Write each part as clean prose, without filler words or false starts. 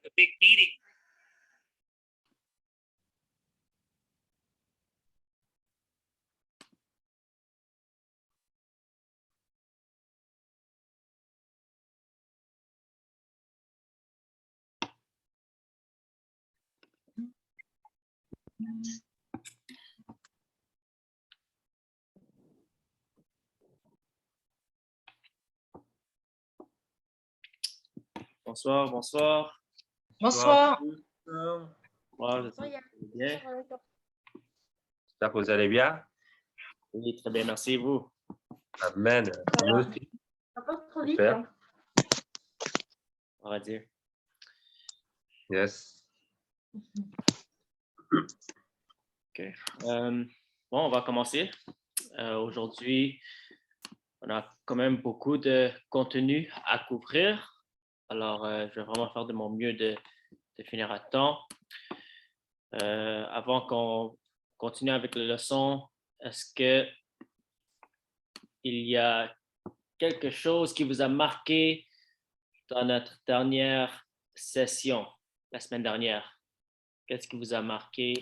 The big meeting. Bonsoir, bonsoir. Bonsoir. Bonsoir, j'espère que vous allez bien. J'espère que vous allez bien. Oui, très bien, merci, vous. Amen. Nous aussi. Ça passe trop vite. Super. Hein. On va dire. Yes. OK. Bon, on va commencer. Aujourd'hui, on a quand même beaucoup de contenu à couvrir. Alors, je vais vraiment faire de mon mieux de finir à temps. Avant qu'on continue avec la leçon, est-ce que il y a quelque chose qui vous a marqué dans notre dernière session, la semaine dernière? Qu'est-ce qui vous a marqué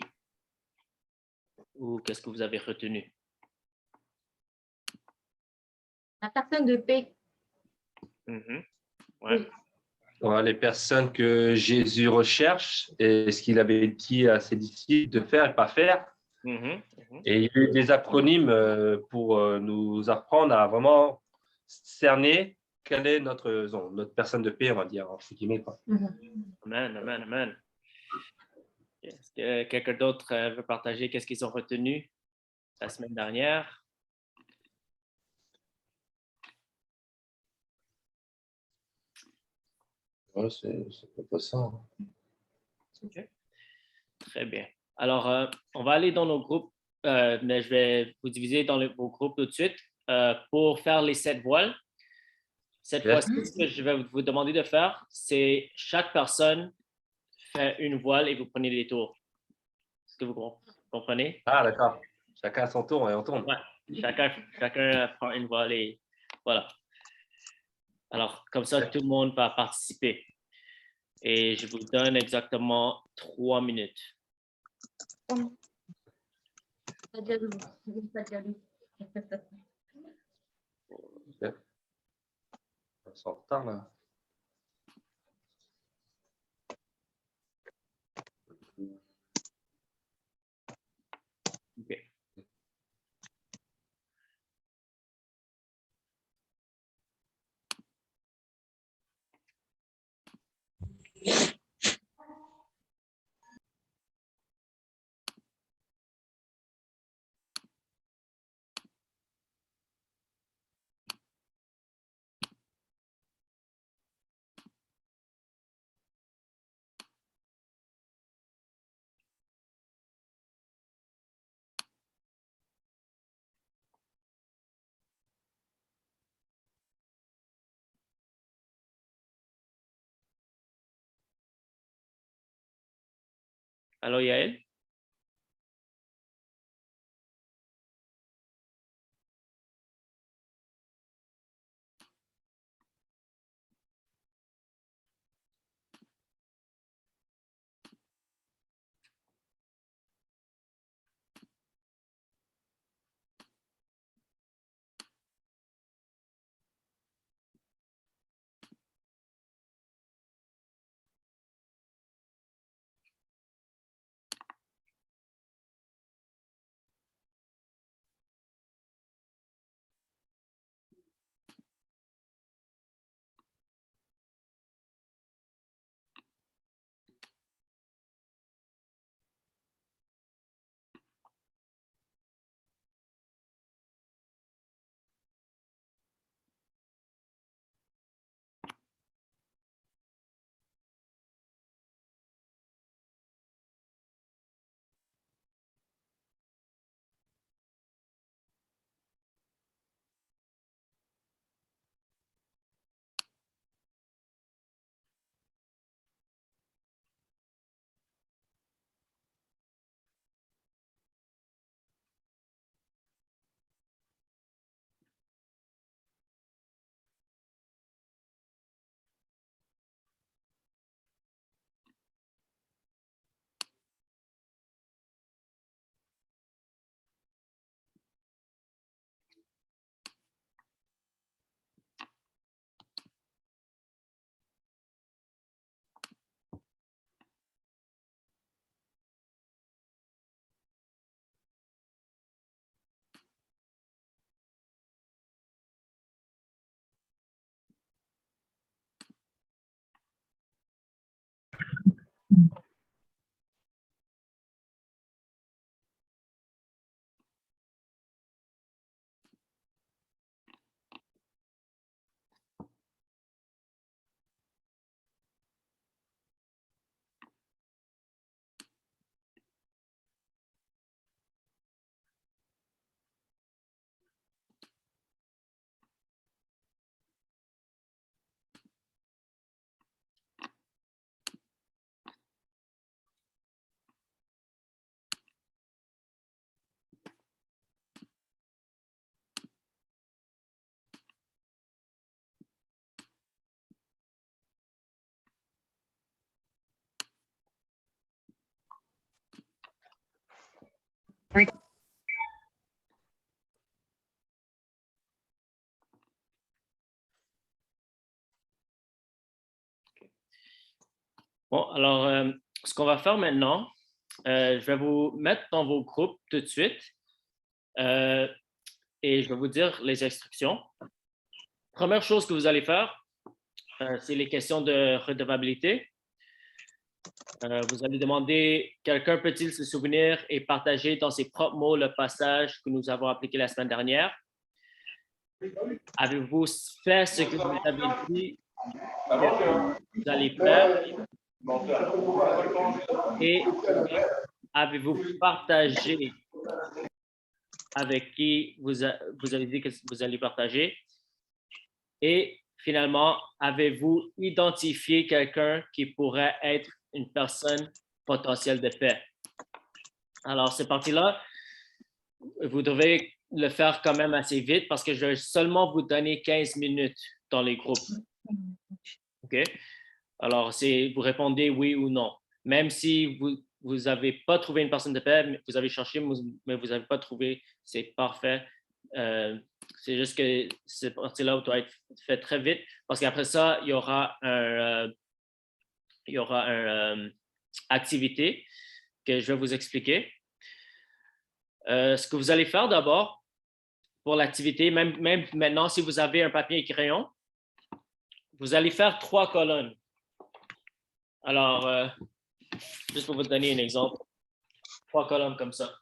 ou qu'est-ce que vous avez retenu? La personne de paix. Ouais. Oui. Voilà, les personnes que Jésus recherche et ce qu'il avait dit à ses disciples de faire et pas faire. Et il y a eu des acronymes pour nous apprendre à vraiment cerner quelle est notre personne de paix, on va dire, entre guillemets. Amen, amen, amen. Est-ce que quelqu'un d'autre veut partager qu'est-ce qu'ils ont retenu la semaine dernière? Ouais, c'est pas ça. Hein. Okay. Très bien. Alors, on va aller dans nos groupes, mais je vais vous diviser dans vos groupes tout de suite pour faire les 7 voiles. Cette fois-ci, ce que je vais vous demander de faire, c'est chaque personne fait une voile et vous prenez des tours. Est-ce que vous comprenez? Ah, d'accord. Chacun à son tour et on tourne. Ouais. Chacun prend une voile et voilà. Alors, comme ça, tout le monde va participer. Et je vous donne exactement 3 minutes. On s'en retard, là. Okay. Allô, Yael? Bon, alors, ce qu'on va faire maintenant, je vais vous mettre dans vos groupes tout de suite et je vais vous dire les instructions. Première chose que vous allez faire, c'est les questions de redevabilité. Vous allez demander, quelqu'un peut-il se souvenir et partager dans ses propres mots le passage que nous avons appliqué la semaine dernière? Avez-vous fait ce que vous avez dit que vous allez faire? Et avez-vous partagé avec qui vous avez dit que vous allez partager? Et finalement, avez-vous identifié quelqu'un qui pourrait être une personne potentielle de paix? Alors, cette partie-là, vous devez le faire quand même assez vite parce que je vais seulement vous donner 15 minutes dans les groupes. OK? Alors, vous répondez oui ou non. Même si vous n'avez pas trouvé une personne de paix, vous avez cherché, mais vous n'avez pas trouvé, c'est parfait. C'est juste que cette partie-là doit être faite très vite parce qu'après ça, il y aura une activité que je vais vous expliquer. Ce que vous allez faire d'abord pour l'activité, même maintenant, si vous avez un papier et crayon, vous allez faire 3 colonnes. Alors, juste pour vous donner un exemple, 3 colonnes comme ça.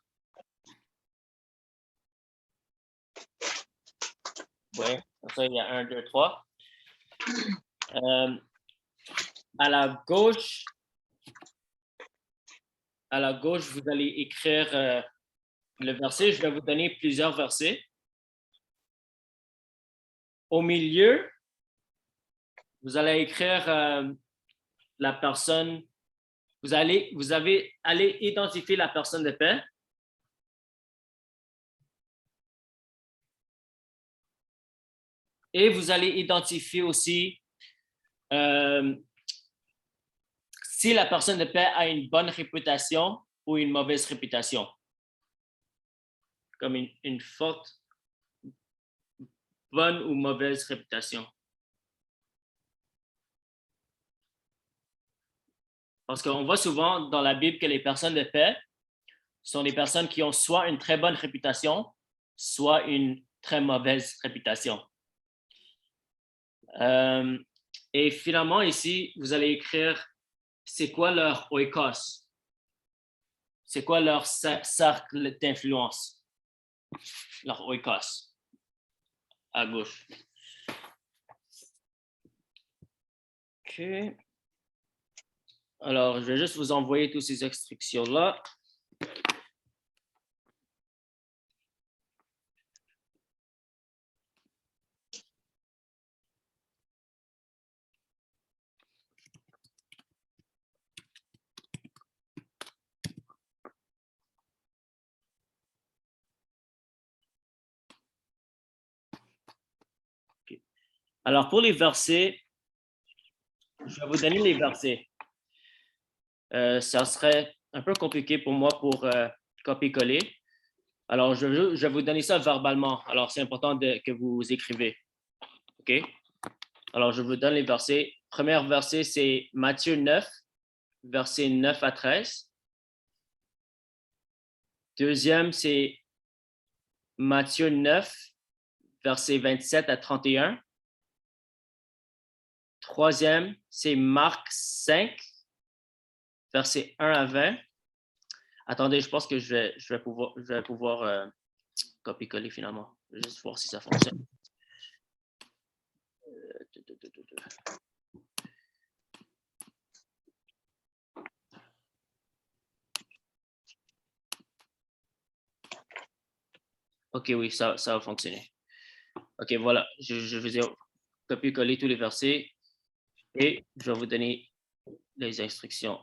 Oui, comme ça, il y a 1, 2, 3. À la gauche, vous allez écrire le verset. Je vais vous donner plusieurs versets. Au milieu, vous allez écrire la personne. Vous allez identifier la personne de paix. Et vous allez identifier aussi si la personne de paix a une bonne réputation ou une mauvaise réputation. Comme une forte, bonne ou mauvaise réputation. Parce qu'on voit souvent dans la Bible que les personnes de paix sont des personnes qui ont soit une très bonne réputation, soit une très mauvaise réputation. Et finalement, ici, vous allez écrire c'est quoi leur oikos? C'est quoi leur cercle d'influence? Leur oikos, à gauche. OK. Alors, je vais juste vous envoyer toutes ces instructions-là. Okay. Alors, pour les versets, je vais vous donner les versets. Ça serait un peu compliqué pour moi pour copier-coller. Alors, je vais vous donner ça verbalement. Alors, c'est important que vous écrivez. OK? Alors, je vous donne les versets. Premier verset, c'est Matthieu 9, versets 9 à 13. Deuxième, c'est Matthieu 9, versets 27 à 31. Troisième, c'est Marc 5, versets 1 à 20. Attendez, je pense que je vais pouvoir copier-coller finalement. Je vais juste voir si ça fonctionne. OK, oui, ça va fonctionner. OK, voilà. Je vais copier-coller tous les versets et je vais vous donner les instructions.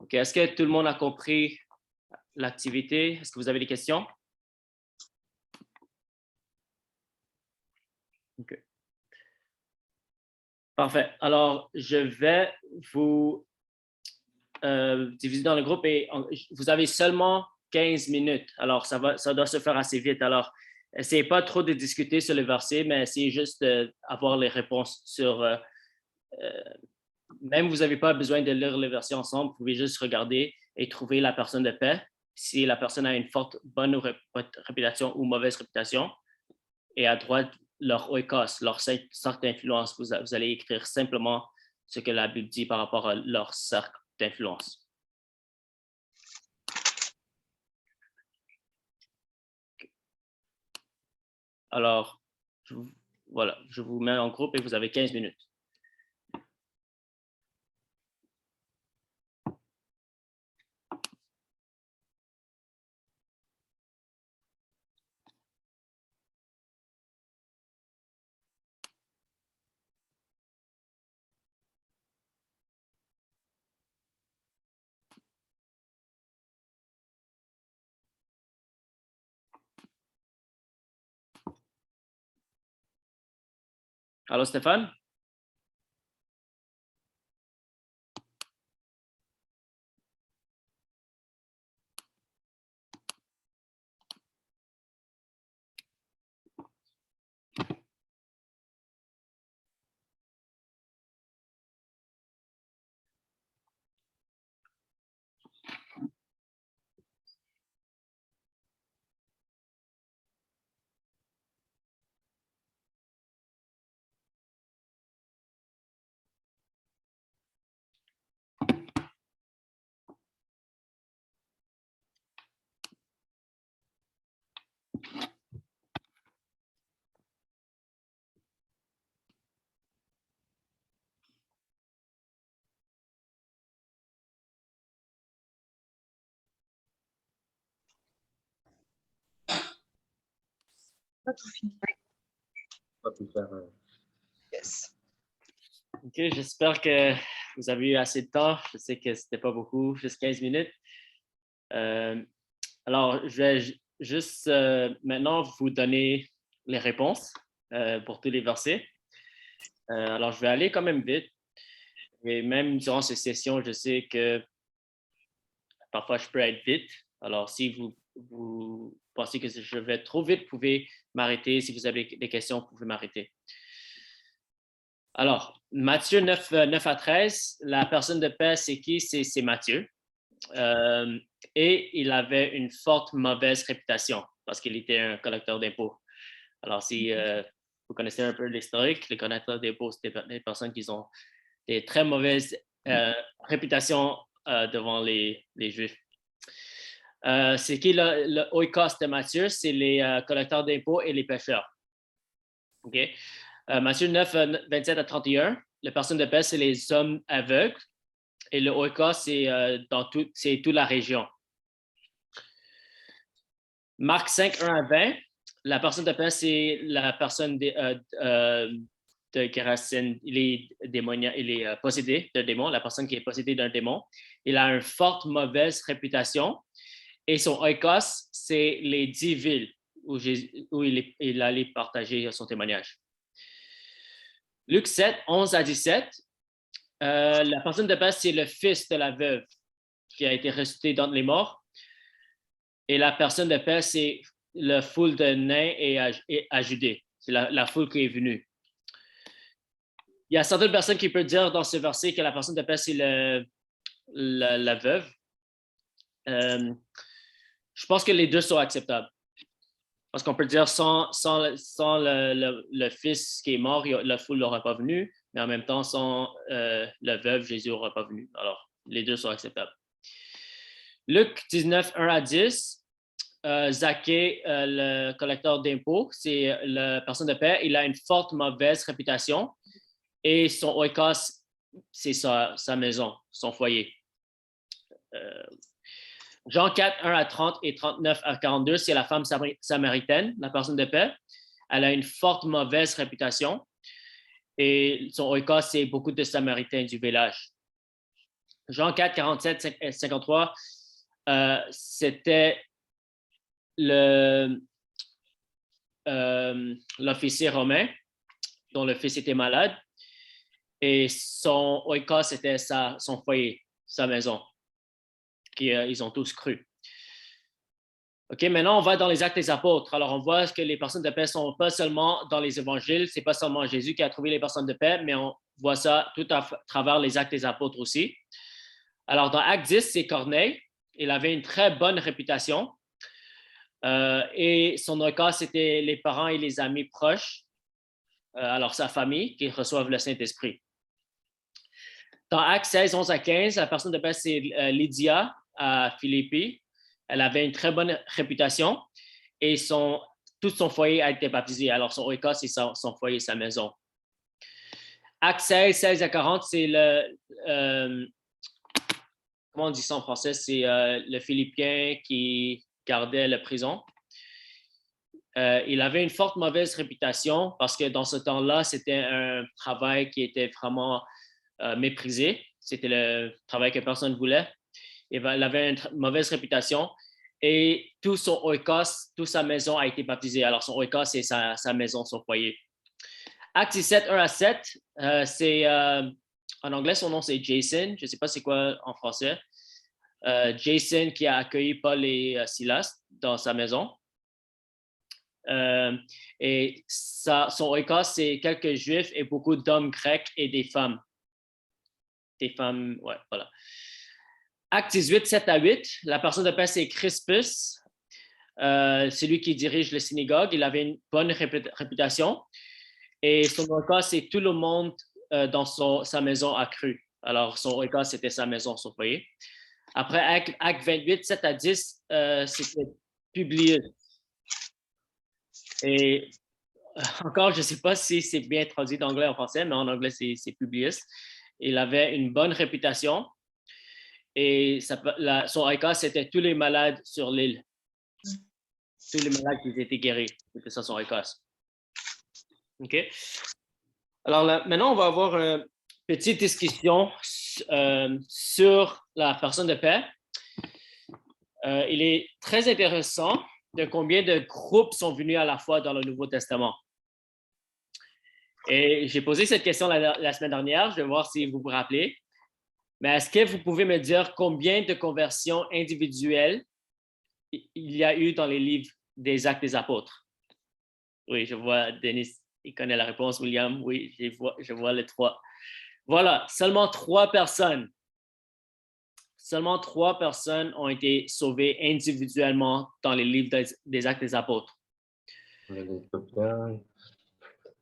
OK. Est-ce que tout le monde a compris l'activité? Est-ce que vous avez des questions? OK. Parfait. Alors, je vais vous diviser dans le groupe et vous avez seulement 15 minutes. Alors, ça doit se faire assez vite. Alors, essayez pas trop de discuter sur le verset, mais essayez juste d'avoir les réponses sur... même vous n'avez pas besoin de lire le verset ensemble, vous pouvez juste regarder et trouver la personne de paix. Si la personne a une forte, bonne réputation ou mauvaise réputation, et à droite, leur oikos, leur cercle d'influence, vous allez écrire simplement ce que la Bible dit par rapport à leur cercle d'influence. Alors, voilà, je vous mets en groupe et vous avez 15 minutes. Allô, Stéphane? Pas tout fini. Yes. OK, j'espère que vous avez eu assez de temps. Je sais que ce n'était pas beaucoup, juste 15 minutes. Alors, je vais juste maintenant vous donner les réponses pour tous les versets. Alors, je vais aller quand même vite. Et même durant ces sessions, je sais que parfois je peux être vite. Alors, si vous pensez que je vais trop vite, vous pouvez m'arrêter. Si vous avez des questions, vous pouvez m'arrêter. Alors, Matthieu 9 à 13, la personne de paix, c'est qui? C'est Matthieu. Et il avait une forte mauvaise réputation parce qu'il était un collecteur d'impôts. Alors, si vous connaissez un peu l'historique, les collecteurs d'impôts, c'est des personnes qui ont des très mauvaises réputations devant les Juifs. C'est qui le oikos de Matthieu? C'est les collecteurs d'impôts et les pêcheurs. OK? Matthieu 9, 27 à 31, la personne de paix, c'est les hommes aveugles. Et le oikos, c'est toute la région. Marc 5, 1 à 20, la personne de paix, c'est la personne de Gérasène. Il est possédé d'un démon, la personne qui est possédée d'un démon. Il a une forte mauvaise réputation. Et son oikos, c'est les 10 villes où il allait partager son témoignage. Luc 7, 11 à 17, la personne de paix, c'est le fils de la veuve qui a été ressuscité d'entre les morts. Et la personne de paix, c'est la foule de nains et à Judée. C'est la foule qui est venue. Il y a certaines personnes qui peuvent dire dans ce verset que la personne de paix, c'est la veuve. Je pense que les deux sont acceptables. Parce qu'on peut dire sans le fils qui est mort, la foule n'aurait pas venu, mais en même temps, sans la veuve, Jésus n'aurait pas venu. Alors, les deux sont acceptables. Luc 19, 1 à 10, Zaché, le collecteur d'impôts, c'est la personne de paix, il a une forte mauvaise réputation et son oikos, c'est sa maison, son foyer. Jean 4, 1 à 30 et 39 à 42, c'est la femme samaritaine, la personne de paix. Elle a une forte mauvaise réputation et son oikos, c'est beaucoup de Samaritains du village. Jean 4, 47, 53, c'était l'officier romain dont le fils était malade et son oikos, c'était son foyer, sa maison, qu'ils ont tous cru. OK, maintenant, on va dans les Actes des Apôtres. Alors, on voit que les personnes de paix ne sont pas seulement dans les évangiles, ce n'est pas seulement Jésus qui a trouvé les personnes de paix, mais on voit ça tout à travers les Actes des Apôtres aussi. Alors, dans Acte 10, c'est Corneille. Il avait une très bonne réputation. Et son oikos, c'était les parents et les amis proches, alors sa famille, qui reçoivent le Saint-Esprit. Dans Actes 16, 11 à 15, la personne de paix, c'est Lydia à Philippi. Elle avait une très bonne réputation et tout son foyer a été baptisé. Alors, son oikos, c'est son foyer, sa maison. Acte 16, 16 à 40, c'est comment on dit ça en français? C'est le Philippien qui gardait la prison. Il avait une forte mauvaise réputation parce que dans ce temps-là, c'était un travail qui était vraiment méprisé. C'était le travail que personne ne voulait. Il avait une mauvaise réputation et tout son oikos, toute sa maison a été baptisée. Alors, son oikos, c'est sa maison, son foyer. Acte 17, 1 à 7, en anglais, son nom, c'est Jason. Je ne sais pas c'est quoi en français. Jason qui a accueilli Paul et Silas dans sa maison. Et son oikos, c'est quelques Juifs et beaucoup d'hommes grecs et des femmes. Des femmes, ouais, voilà. Acte 18, 7 à 8, la personne de paix, c'est Crispus. C'est lui qui dirige le synagogue. Il avait une bonne réputation. Et son oikos, c'est tout le monde dans sa maison a cru. Alors, son oikos, c'était sa maison, son foyer. Après, acte 28, 7 à 10, c'était Publius. Et encore, je ne sais pas si c'est bien traduit d'anglais en français, mais en anglais, c'est Publius. Il avait une bonne réputation. Et son oikos, c'était tous les malades sur l'île. Tous les malades qui étaient guéris. C'était ça son oikos. OK? Alors là, maintenant, on va avoir une petite discussion sur la personne de paix. Il est très intéressant de combien de groupes sont venus à la fois dans le Nouveau Testament. Et j'ai posé cette question la semaine dernière. Je vais voir si vous vous rappelez. Mais est-ce que vous pouvez me dire combien de conversions individuelles il y a eu dans les livres des Actes des Apôtres? Oui, je vois Denis, il connaît la réponse. William, oui, je vois les 3. Voilà, seulement 3 personnes. Seulement 3 personnes ont été sauvées individuellement dans les livres des Actes des Apôtres.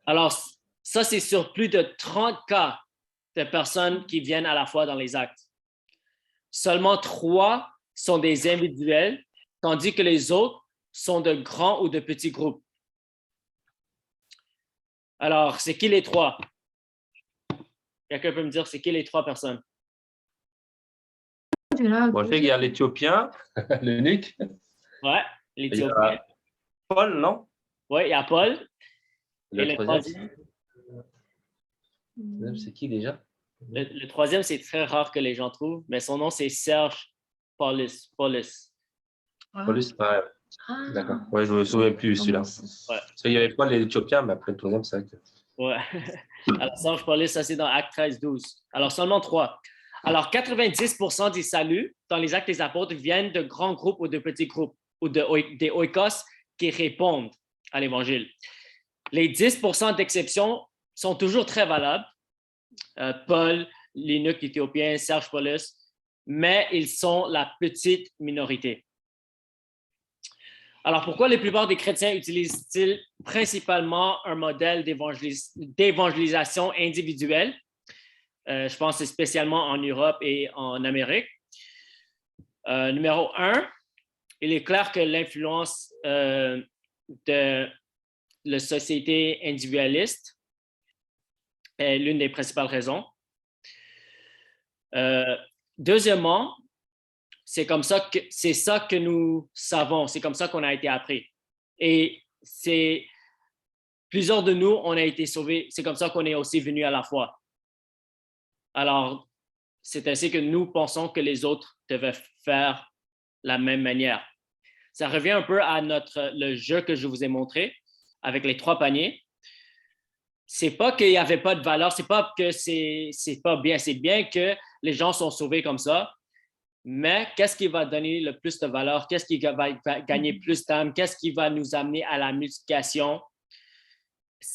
Alors, ça, c'est sur plus de 30 cas de personnes qui viennent à la fois dans les actes. Seulement 3 sont des individuels, tandis que les autres sont de grands ou de petits groupes. Alors, c'est qui les 3? Quelqu'un peut me dire c'est qui les 3 personnes? Bon, je sais qu'il y a l'Éthiopien, l'eunuque. Ouais, l'Éthiopien. Paul, non? Oui, il y a Paul. Le troisième, c'est qui déjà? Le troisième, c'est très rare que les gens trouvent, mais son nom, c'est Serge Paulus. Paulus, ouais. D'accord. Ouais, je ne me souviens plus celui-là. Ouais. Il y avait Paul et l'Éthiopien, mais après le troisième, c'est vrai que... Ouais. Alors, Serge Paulus, ça, c'est dans Acte 13, 12. Alors, seulement 3. Alors, 90% des saluts dans les Actes des Apôtres viennent de grands groupes ou de petits groupes ou des oikos qui répondent à l'Évangile. Les 10% d'exceptions sont toujours très valables. Paul, l'eunuque éthiopien, Serge Paulus, mais ils sont la petite minorité. Alors, pourquoi la plupart des chrétiens utilisent-ils principalement un modèle d'évangélisation individuelle? Je pense spécialement en Europe et en Amérique. Numéro 1, il est clair que l'influence de la société individualiste est l'une des principales raisons. Deuxièmement, c'est ça que nous savons, c'est comme ça qu'on a été appris. Et plusieurs de nous, on a été sauvés, c'est comme ça qu'on est aussi venus à la foi. Alors, c'est ainsi que nous pensons que les autres devaient faire la même manière. Ça revient un peu à le jeu que je vous ai montré avec les 3 paniers. C'est pas qu'il n'y avait pas de valeur, c'est pas que c'est pas bien, c'est bien que les gens sont sauvés comme ça, mais qu'est-ce qui va donner le plus de valeur? Qu'est-ce qui va gagner plus d'âme? Qu'est-ce qui va nous amener à la multiplication?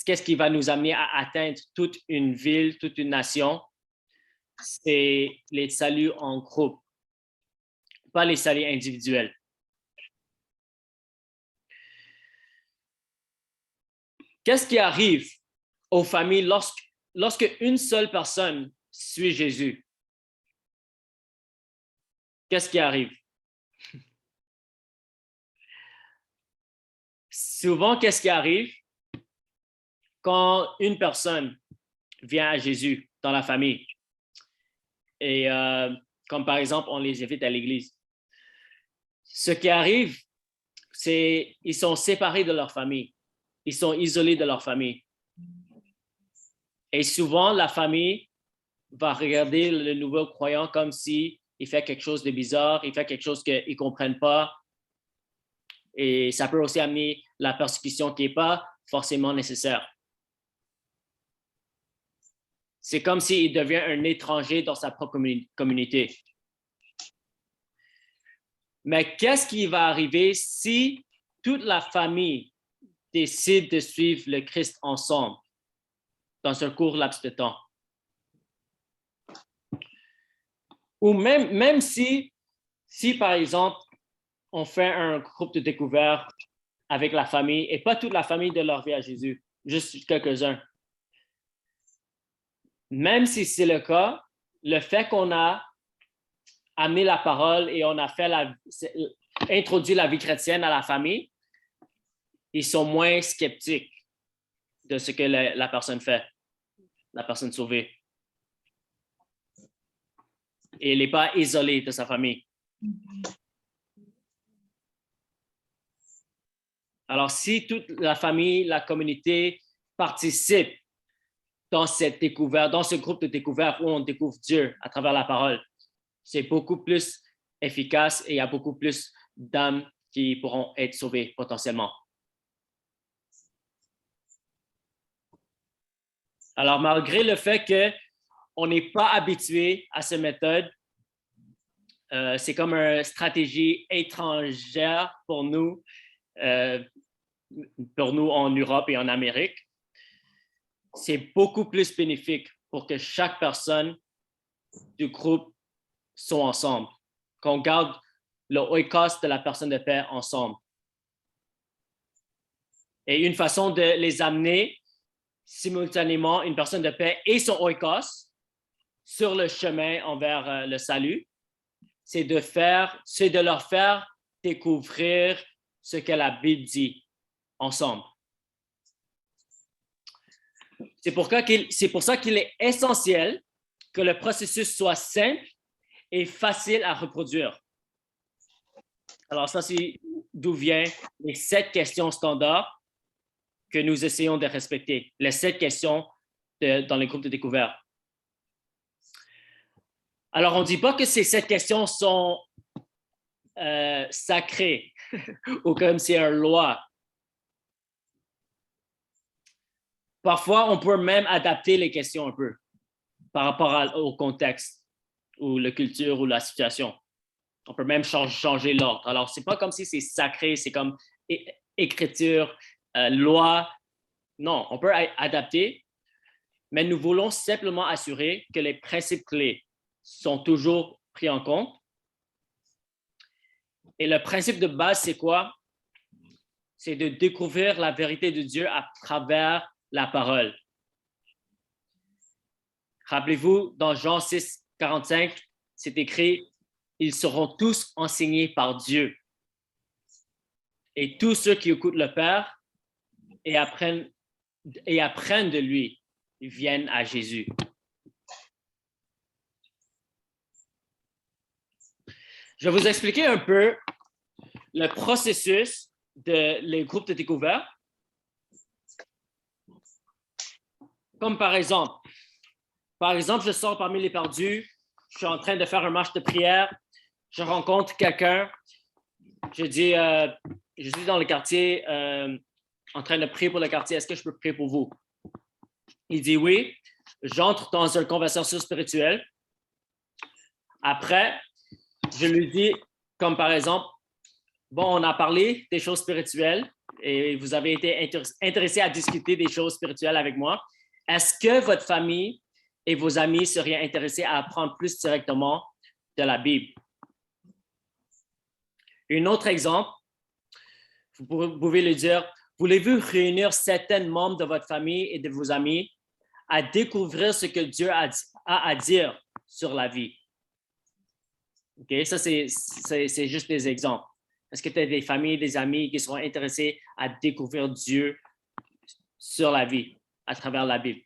Qu'est-ce qui va nous amener à atteindre toute une ville, toute une nation? C'est les saluts en groupe, pas les saluts individuels. Qu'est-ce qui arrive aux familles lorsque une seule personne suit Jésus? Qu'est-ce qui arrive? Souvent, qu'est-ce qui arrive quand une personne vient à Jésus dans la famille? Et comme par exemple, on les invite à l'église. Ce qui arrive, c'est qu'ils sont séparés de leur famille. Ils sont isolés de leur famille. Et souvent, la famille va regarder le nouveau croyant comme s'il fait quelque chose de bizarre, il fait quelque chose qu'ils ne comprennent pas. Et ça peut aussi amener la persécution qui n'est pas forcément nécessaire. C'est comme s'il devient un étranger dans sa propre communauté. Mais qu'est-ce qui va arriver si toute la famille décide de suivre le Christ ensemble dans un court laps de temps? Ou même si par exemple, on fait un groupe de découverte avec la famille, et pas toute la famille de leur vie à Jésus, juste quelques-uns. Même si c'est le cas, le fait qu'on a amené la parole et on a introduit la vie chrétienne à la famille, ils sont moins sceptiques de ce que la personne fait, la personne sauvée. Et il n'est pas isolé de sa famille. Alors, si toute la famille, la communauté participe dans cette découverte, dans ce groupe de découverte où on découvre Dieu à travers la parole, c'est beaucoup plus efficace et il y a beaucoup plus d'âmes qui pourront être sauvées potentiellement. Alors, malgré le fait qu'on n'est pas habitué à cette méthode, c'est comme une stratégie étrangère pour nous en Europe et en Amérique. C'est beaucoup plus bénéfique pour que chaque personne du groupe soit ensemble, qu'on garde le oikos de la personne de paix ensemble. Et une façon de les amener simultanément, une personne de paix et son oikos, sur le chemin envers le salut, c'est de leur faire découvrir ce que la Bible dit ensemble. C'est pour ça qu'il est essentiel que le processus soit simple et facile à reproduire. Alors ça, c'est d'où viennent les 7 questions standards que nous essayons de respecter, les 7 questions dans les groupes de découverte. Alors, on ne dit pas que ces 7 questions sont sacrées ou comme c'est une loi. Parfois, on peut même adapter les questions un peu par rapport au contexte ou la culture ou la situation. On peut même changer l'ordre. Alors, ce n'est pas comme si c'est sacré, c'est comme écriture, loi. Non, on peut adapter, mais nous voulons simplement assurer que les principes clés sont toujours pris en compte. Et le principe de base, c'est quoi? C'est de découvrir la vérité de Dieu à travers la parole. Rappelez-vous, dans Jean 6, 45, c'est écrit « Ils seront tous enseignés par Dieu. Et tous ceux qui écoutent le Père et apprennent de lui viennent à Jésus. » Je vais vous expliquer un peu le processus les groupes de découverte. Comme par exemple, je sors parmi les perdus je suis en train de faire un marche de prière, je rencontre quelqu'un, je dis, je suis dans le quartier en train de prier pour le quartier, est-ce que je peux prier pour vous? Il dit oui, j'entre dans une conversation spirituelle. Après, je lui dis, comme par exemple, bon, on a parlé des choses spirituelles et vous avez été intéressé à discuter des choses spirituelles avec moi. Est-ce que votre famille et vos amis seraient intéressés à apprendre plus directement de la Bible? Un autre exemple, vous pouvez lui dire, voulez-vous réunir certains membres de votre famille et de vos amis à découvrir ce que Dieu a à dire sur la vie? OK, ça, c'est juste des exemples. Est-ce que tu as des familles, des amis qui seront intéressés à découvrir Dieu sur la vie, à travers la Bible?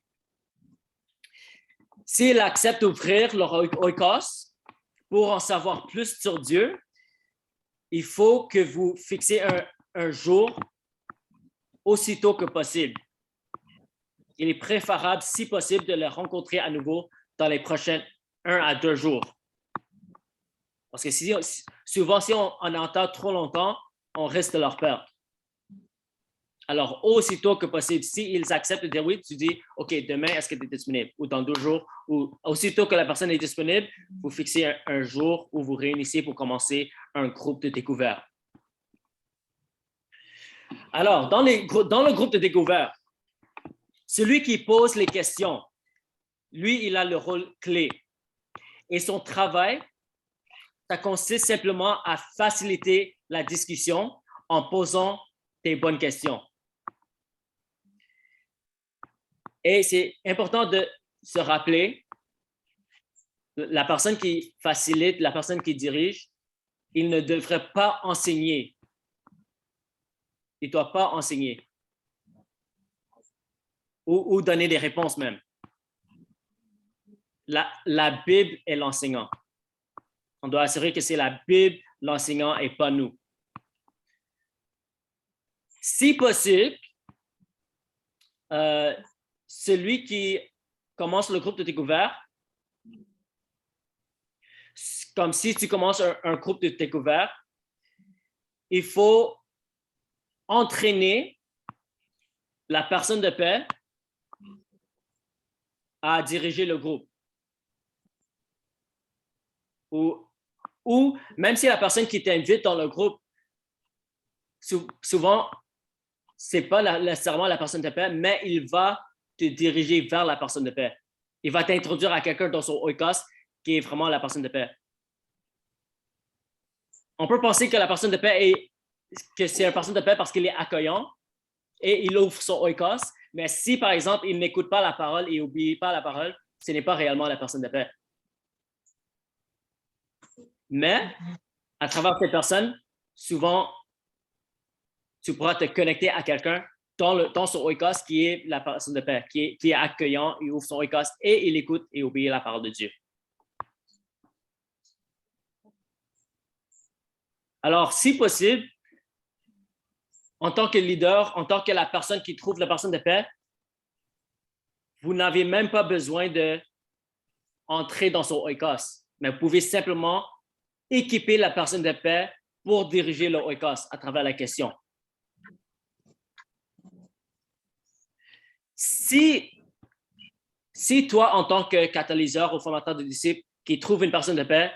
S'ils acceptent d'ouvrir leur oikos pour en savoir plus sur Dieu, il faut que vous fixiez un jour aussitôt que possible. Il est préférable, si possible, de les rencontrer à nouveau dans les prochains 1 à 2 jours. Parce que souvent, si on entend trop longtemps, on risque de leur perdre. Alors, aussitôt que possible, s'ils acceptent de dire oui, tu dis, OK, demain, est-ce que tu es disponible? Ou dans 2 jours, ou aussitôt que la personne est disponible, vous fixez un jour où vous réunissez pour commencer un groupe de découverte. Alors, dans le groupe de découverte, celui qui pose les questions, lui, il a le rôle clé. Et son travail, ça consiste simplement à faciliter la discussion en posant des bonnes questions. Et c'est important de se rappeler, la personne qui facilite, la personne qui dirige, il ne devrait pas enseigner. Il ne doit pas enseigner. Ou donner des réponses même. La Bible est l'enseignant. On doit assurer que c'est la Bible, l'enseignant, et pas nous. Si possible, celui qui commence le groupe de découverte, comme si tu commences un groupe de découverte, il faut entraîner la personne de paix à diriger le groupe. Ou même si la personne qui t'invite dans le groupe, souvent, ce n'est pas nécessairement la personne de paix, mais il va te diriger vers la personne de paix. Il va t'introduire à quelqu'un dans son oikos qui est vraiment la personne de paix. On peut penser que la personne de paix que c'est une personne de paix parce qu'il est accueillant et il ouvre son oikos, mais si, par exemple, il n'écoute pas la parole et n'obéit pas à la parole, ce n'est pas réellement la personne de paix. Mais, à travers cette personne, souvent, tu pourras te connecter à quelqu'un dans son oikos qui est la personne de paix, qui est accueillant, il ouvre son oikos et il écoute et obéit à la parole de Dieu. Alors, si possible, en tant que leader, en tant que la personne qui trouve la personne de paix, vous n'avez même pas besoin d'entrer dans son oikos, mais vous pouvez simplement équiper la personne de paix pour diriger le oikos à travers la question. Si toi, en tant que catalyseur ou formateur de disciples qui trouve une personne de paix,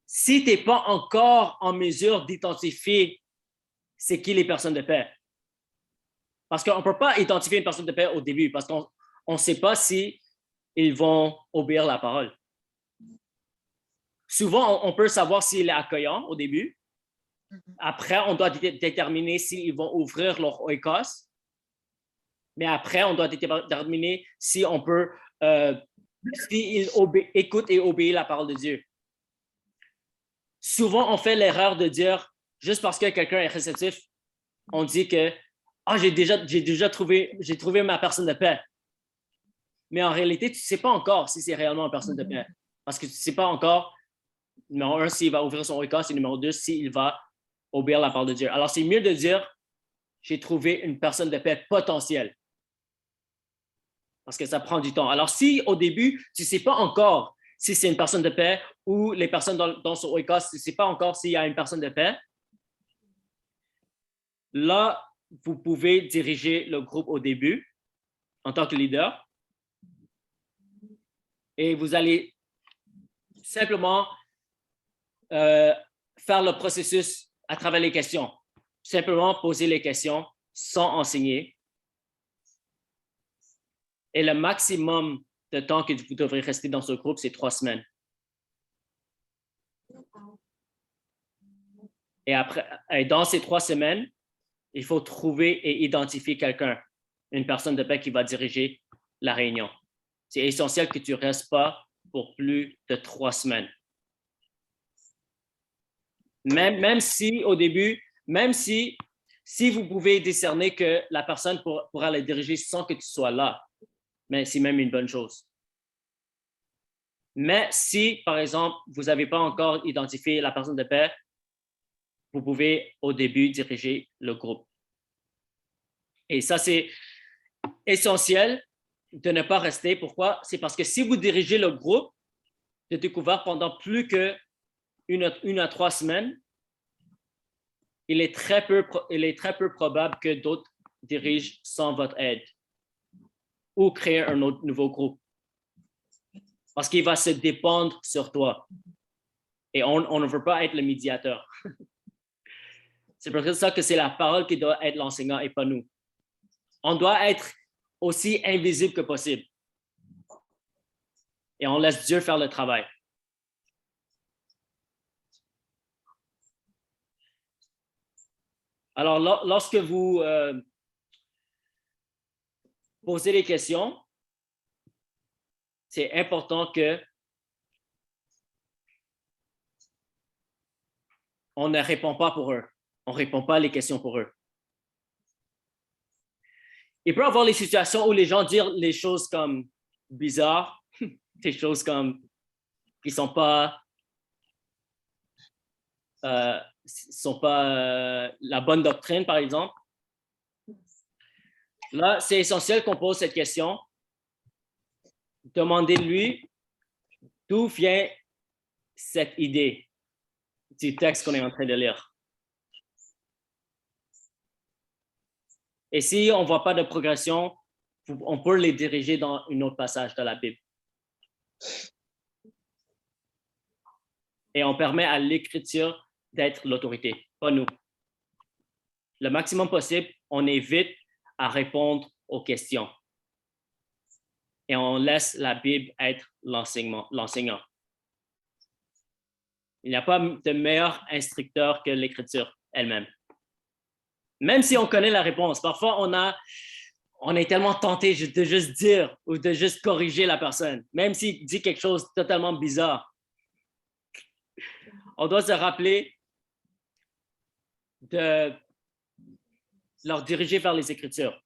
si tu n'es pas encore en mesure d'identifier c'est qui les personnes de paix, parce qu'on ne peut pas identifier une personne de paix au début, parce qu'on ne sait pas si ils vont obéir la parole. Souvent, on peut savoir s'il est accueillant au début. Après, on doit déterminer s'ils vont ouvrir leur oikos. Mais après, on doit déterminer si on peut, s'ils écoutent et obéissent la parole de Dieu. Souvent, on fait l'erreur de dire, juste parce que quelqu'un est réceptif, on dit que j'ai trouvé ma personne de paix. Mais en réalité, tu ne sais pas encore si c'est réellement une personne de paix. Parce que tu ne sais pas encore, numéro 1, s'il va ouvrir son oikos, et numéro 2, s'il va obéir la parole de Dieu. Alors, c'est mieux de dire, j'ai trouvé une personne de paix potentielle. Parce que ça prend du temps. Alors, si au début, tu ne sais pas encore si c'est une personne de paix ou les personnes dans son oikos, je ne sais pas encore s'il y a une personne de paix. Là, vous pouvez diriger le groupe au début en tant que leader. Et vous allez simplement faire le processus à travers les questions. Simplement poser les questions sans enseigner. Et le maximum de temps que vous devrez rester dans ce groupe, c'est 3 semaines. Et dans ces 3 semaines, il faut trouver et identifier quelqu'un, une personne de paix qui va diriger la réunion. C'est essentiel que tu ne restes pas pour plus de 3 semaines. Même si au début, même si vous pouvez discerner que la personne pourra la diriger sans que tu sois là, mais c'est même une bonne chose. Mais si, par exemple, vous n'avez pas encore identifié la personne de paix, vous pouvez au début diriger le groupe. Et ça, c'est essentiel de ne pas rester. Pourquoi? C'est parce que si vous dirigez le groupe de découverte pendant plus que une à 3 semaines, il est très peu probable que d'autres dirigent sans votre aide ou créer un autre nouveau groupe. Parce qu'il va se dépendre sur toi. Et on ne veut pas être le médiateur. C'est pour ça que c'est la parole qui doit être l'enseignant et pas nous. On doit être aussi invisible que possible. Et on laisse Dieu faire le travail. Alors, lorsque vous posez des questions, c'est important que on ne répond pas pour eux. On ne répond pas les questions pour eux. Il peut y avoir les situations où les gens disent les choses comme bizarres, des choses comme qui ne sont pas la bonne doctrine, par exemple. Là, c'est essentiel qu'on pose cette question. Demandez-lui d'où vient cette idée du texte qu'on est en train de lire. Et si on ne voit pas de progression, on peut les diriger dans un autre passage de la Bible. Et on permet à l'Écriture d'être l'autorité, pas nous. Le maximum possible, on évite à répondre aux questions. Et on laisse la Bible être l'enseignant. Il n'y a pas de meilleur instructeur que l'Écriture elle-même. Même si on connaît la réponse, parfois on est tellement tenté de juste dire ou de juste corriger la personne, même s'il dit quelque chose de totalement bizarre. On doit se rappeler de leur diriger vers les Écritures.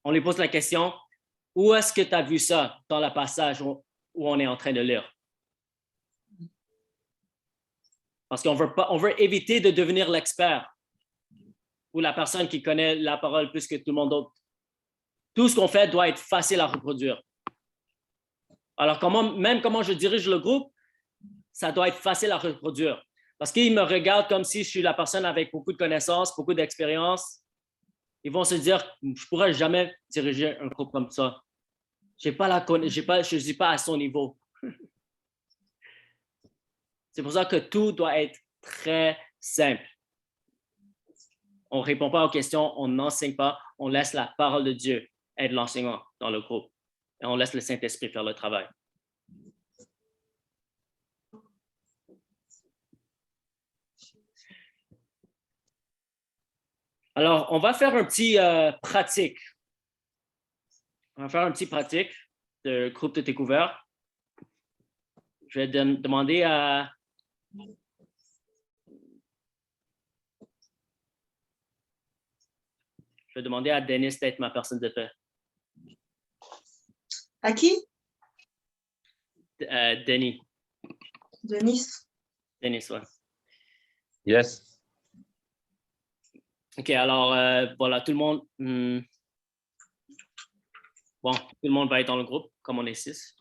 On lui pose la question, où est-ce que tu as vu ça dans le passage où on est en train de lire? Parce qu'on veut éviter de devenir l'expert ou la personne qui connaît la parole plus que tout le monde d'autre. Tout ce qu'on fait doit être facile à reproduire. Alors, comment je dirige le groupe, ça doit être facile à reproduire. Parce qu'ils me regardent comme si je suis la personne avec beaucoup de connaissances, beaucoup d'expérience. Ils vont se dire, je ne pourrais jamais diriger un groupe comme ça. Je ne suis pas à son niveau. C'est pour ça que tout doit être très simple. On ne répond pas aux questions, on n'enseigne pas, on laisse la parole de Dieu être l'enseignant dans le groupe. Et on laisse le Saint-Esprit faire le travail. Alors, on va faire un petit pratique. On va faire un petit pratique de groupe de découverte. Je vais demander à... Je vais demander à Denis d'être ma personne de paix. À qui? Denis. Denis. Denis, ouais. Yes. OK, alors, voilà, tout le monde... Bon, tout le monde va être dans le groupe, comme on est 6.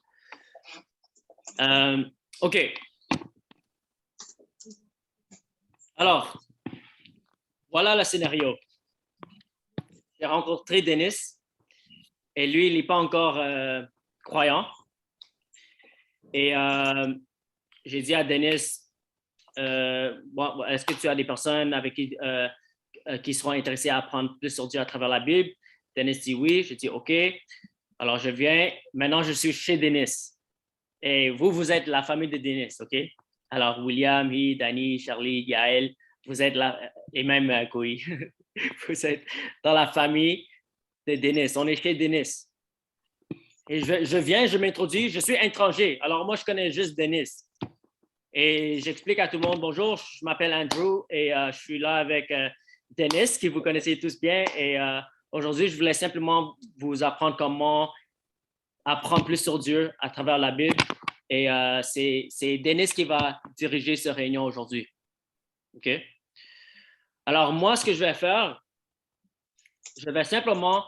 OK. Alors, voilà le scénario. J'ai rencontré Denis et lui, il n'est pas encore croyant. Et j'ai dit à Denis, est-ce que tu as des personnes avec qui seront intéressées à apprendre plus sur Dieu à travers la Bible? Denis dit oui. J'ai dit OK. Alors, je viens. Maintenant, je suis chez Denis. Et vous êtes la famille de Denis, OK? Alors, William, Danny, Charlie, Yael, vous êtes là, et même Koui. Vous êtes dans la famille de Denis. On est chez Denis. Et je viens, je m'introduis, je suis étranger. Alors, moi, je connais juste Denis. Et j'explique à tout le monde, bonjour, je m'appelle Andrew et je suis là avec Denis, qui vous connaissez tous bien. Et aujourd'hui, je voulais simplement vous apprendre comment apprendre plus sur Dieu à travers la Bible. Et c'est Denis qui va diriger cette réunion aujourd'hui. OK? Alors, moi, ce que je vais faire, je vais simplement...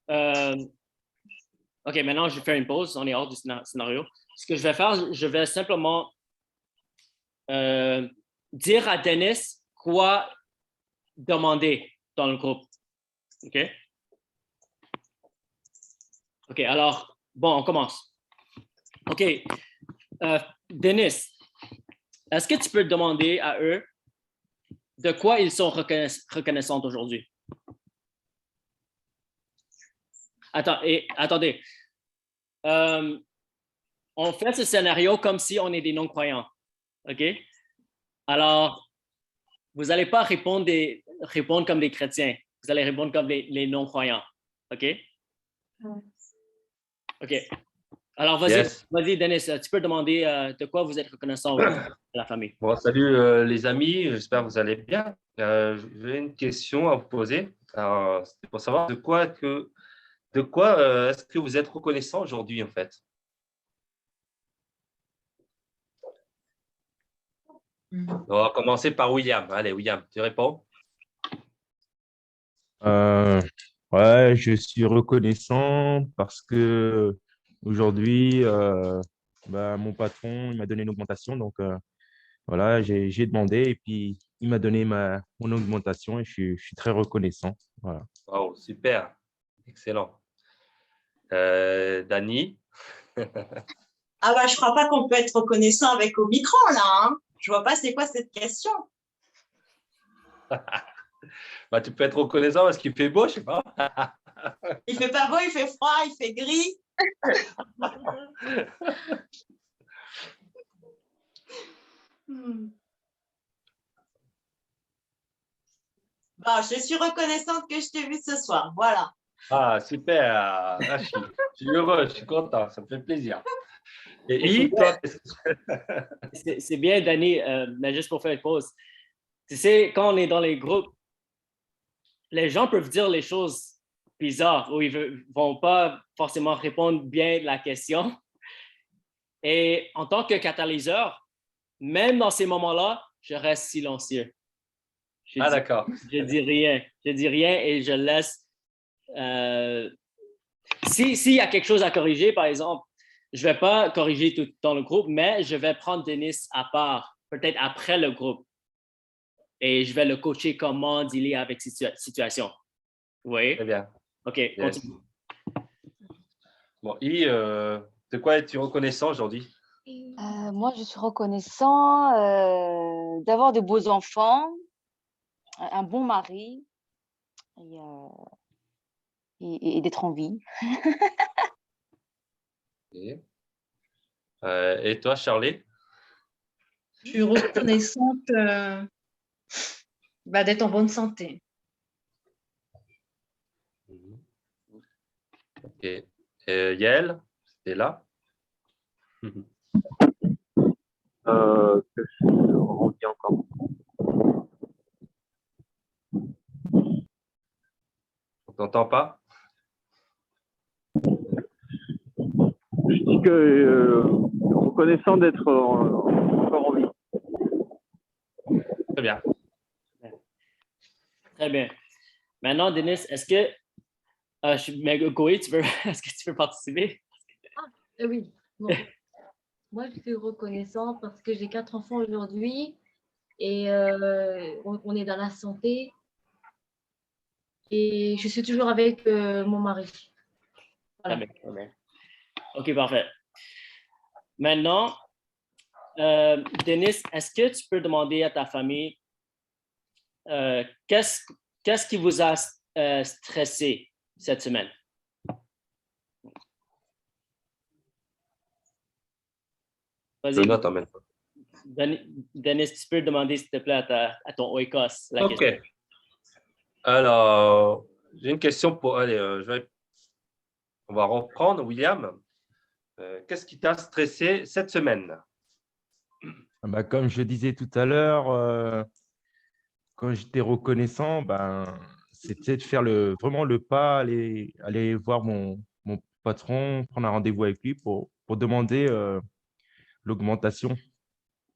OK, maintenant, je vais faire une pause. On est hors du scénario. Ce que je vais faire, je vais simplement dire à Denis quoi demander dans le groupe. OK? OK, alors, bon, on commence. OK. Denis, est-ce que tu peux demander à eux de quoi ils sont reconnaissants aujourd'hui? Attendez. On fait ce scénario comme si on est des non-croyants. OK? Alors, vous n'allez pas répondre comme des chrétiens. Vous allez répondre comme les non-croyants. OK? OK. Alors, vas-y, Denis, tu peux demander de quoi vous êtes reconnaissant à la famille. Bon, salut les amis, j'espère que vous allez bien. J'ai une question à vous poser. C'est pour savoir de quoi est-ce que vous êtes reconnaissant aujourd'hui, en fait? On va commencer par William. Allez, William, tu réponds? Ouais, je suis reconnaissant parce que aujourd'hui, mon patron il m'a donné une augmentation. Donc, voilà, j'ai demandé et puis il m'a donné mon augmentation et je suis très reconnaissant. Voilà. Wow, super. Excellent. Dani? Ah bah, je crois pas qu'on peut être reconnaissant avec Omicron, là. Hein. Je vois pas c'est quoi cette question. Bah, tu peux être reconnaissant parce qu'il fait beau, je sais pas. Il fait pas beau, il fait froid, il fait gris. Bah, je suis reconnaissante que je t'ai vu ce soir. Voilà. Ah, super. Ah, je suis heureux, je suis content, ça me fait plaisir. Et toi, c'est bien, Danny, mais juste pour faire une pause. Tu sais, quand on est dans les groupes, les gens peuvent dire les choses bizarres ou ils ne vont pas forcément répondre bien à la question. Et en tant que catalyseur, même dans ces moments-là, je reste silencieux. d'accord. Je dis rien et je laisse. S'il y a quelque chose à corriger, par exemple, je ne vais pas corriger tout dans le groupe, mais je vais prendre Denis à part, peut-être après le groupe. Et je vais le coacher comment dealer avec cette situation. Oui? Très bien. OK, Yes. continue. Bon, de quoi es-tu reconnaissant aujourd'hui? Moi, je suis reconnaissant d'avoir de beaux enfants, un bon mari et d'être en vie. Et toi, Charlie? Je suis reconnaissante d'être en bonne santé. Ok. Yael, t'es là? Que je redis encore. On t'entend pas? Je dis que reconnaissant d'être encore en vie. Très bien. Très bien. Maintenant, Denis, est-ce que Goï, est-ce que tu veux participer? Oui. Bon. Moi, je suis reconnaissante parce que j'ai 4 enfants aujourd'hui et on est dans la santé et je suis toujours avec mon mari. Voilà. Très bien. OK, parfait. Maintenant, Denis, est-ce que tu peux demander à ta famille qu'est-ce qui vous a stressé cette semaine? Je Vas-y. note en même temps. Denis, tu peux demander, s'il te plaît, à ton oikos la OK. question. Alors, j'ai une question pour. Allez, on va reprendre, William. Qu'est-ce qui t'a stressé cette semaine? Bah, comme je disais tout à l'heure, quand j'étais reconnaissant, c'était de faire vraiment le pas, aller voir mon patron, prendre un rendez-vous avec lui pour demander l'augmentation.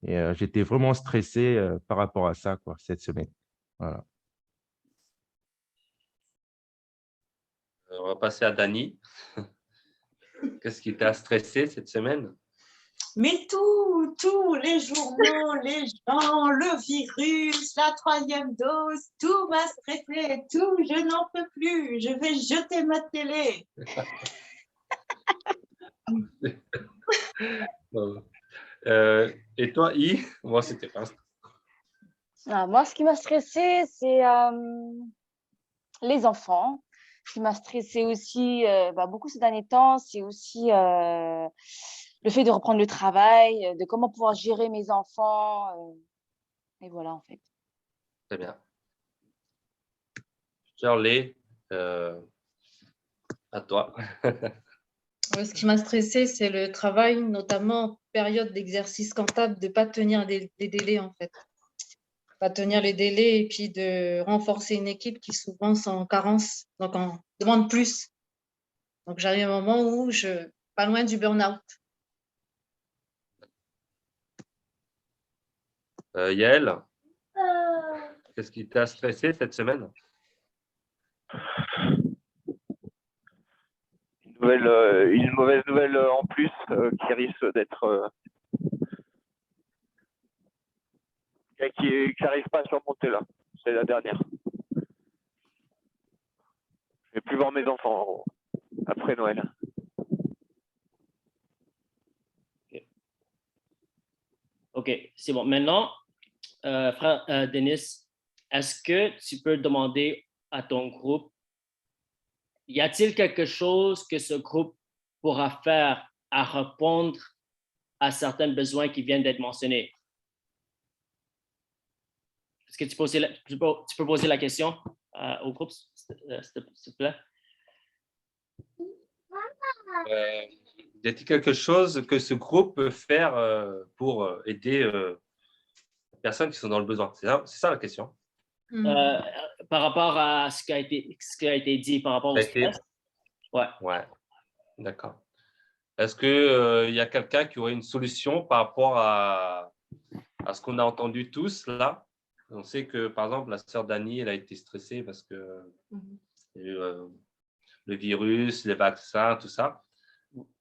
Et j'étais vraiment stressé par rapport à ça, quoi, cette semaine. Voilà. On va passer à Dani. Qu'est-ce qui t'a stressé cette semaine? Mais tout, les journaux, les gens, le virus, la 3e dose, tout m'a stressé, tout, je n'en peux plus, je vais jeter ma télé. Et toi, I? Moi, c'était pas. Moi, ce qui m'a stressée, c'est les enfants. Ce qui m'a stressée aussi beaucoup ces derniers temps, c'est aussi le fait de reprendre le travail, de comment pouvoir gérer mes enfants. Et voilà, en fait. Très bien. Charlie, à toi. Ce qui m'a stressée, c'est le travail, notamment en période d'exercice comptable, de ne pas tenir des délais, en fait. Pas tenir les délais et puis de renforcer une équipe qui souvent sont en carence, donc on demande plus. Donc j'arrive à un moment où pas loin du burn-out. Yael, qu'est-ce qui t'a stressé cette semaine? Une mauvaise nouvelle en plus qui risque d'être qui n'arrive pas à surmonter là. C'est la dernière. Je vais plus voir mes enfants après Noël. OK, c'est bon. Maintenant, frère Denis, est-ce que tu peux demander à ton groupe, y a-t-il quelque chose que ce groupe pourra faire à répondre à certains besoins qui viennent d'être mentionnés? Est-ce que tu peux poser la question au groupe, s'il te plaît? Y a-t-il quelque chose que ce groupe peut faire pour aider les personnes qui sont dans le besoin? C'est ça la question. Par rapport à ce qui a été dit par rapport au stress? Ouais, d'accord. Est-ce qu'il y a quelqu'un qui aurait une solution par rapport à ce qu'on a entendu tous là? On sait que, par exemple, la sœur Dani, elle a été stressée parce que le virus, les vaccins, tout ça.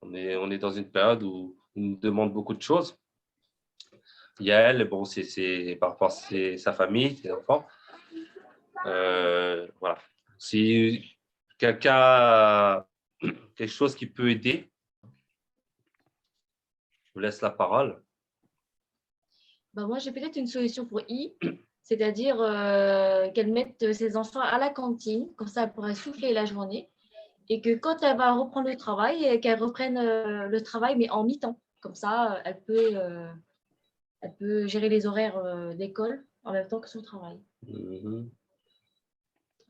On est dans une période où on nous demande beaucoup de choses. Yael, bon, c'est par rapport à sa famille, ses enfants. Voilà. Si quelqu'un a quelque chose qui peut aider, je vous laisse la parole. Moi, j'ai peut-être une solution pour I, c'est-à-dire qu'elle mette ses enfants à la cantine, comme ça elle pourrait souffler la journée, et que quand elle va reprendre le travail, qu'elle reprenne le travail, mais en mi-temps. Comme ça, elle peut gérer les horaires d'école en même temps que son travail.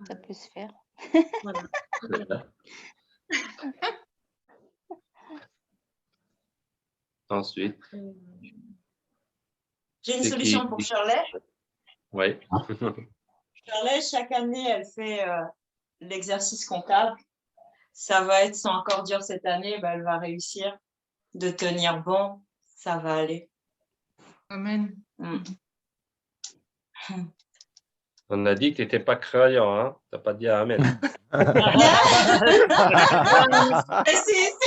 Ça peut se faire. Voilà. Ensuite. J'ai une solution pour Shirley. Oui. Shirley, chaque année, elle fait l'exercice comptable. Ça va être, c'est encore dur cette année, elle va réussir de tenir bon. Ça va aller. Amen. On a dit que tu n'étais pas croyant, hein? Tu n'as pas dit Amen. C'est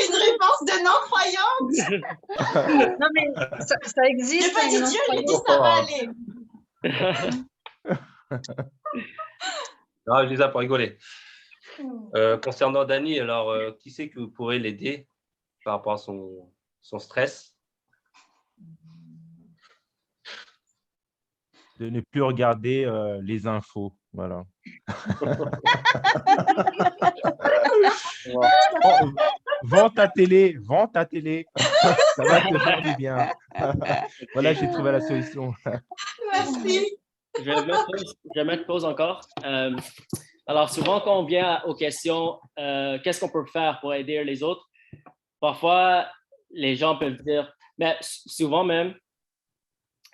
une réponse de non-croyante. Non, mais ça existe. J'ai pas dit une Dieu, j'ai dit non-croyance. ça va aller. Non, je dis ça pour rigoler. Concernant Dani, alors, qui c'est que vous pourrez l'aider par rapport à son stress? De ne plus regarder les infos. Voilà. Vends ta télé, vends ta télé. Ça va te faire du bien. Voilà, j'ai trouvé la solution. Merci. Je vais mettre pause encore. Alors, souvent, quand on vient aux questions, qu'est-ce qu'on peut faire pour aider les autres? Parfois, les gens peuvent dire, mais souvent même,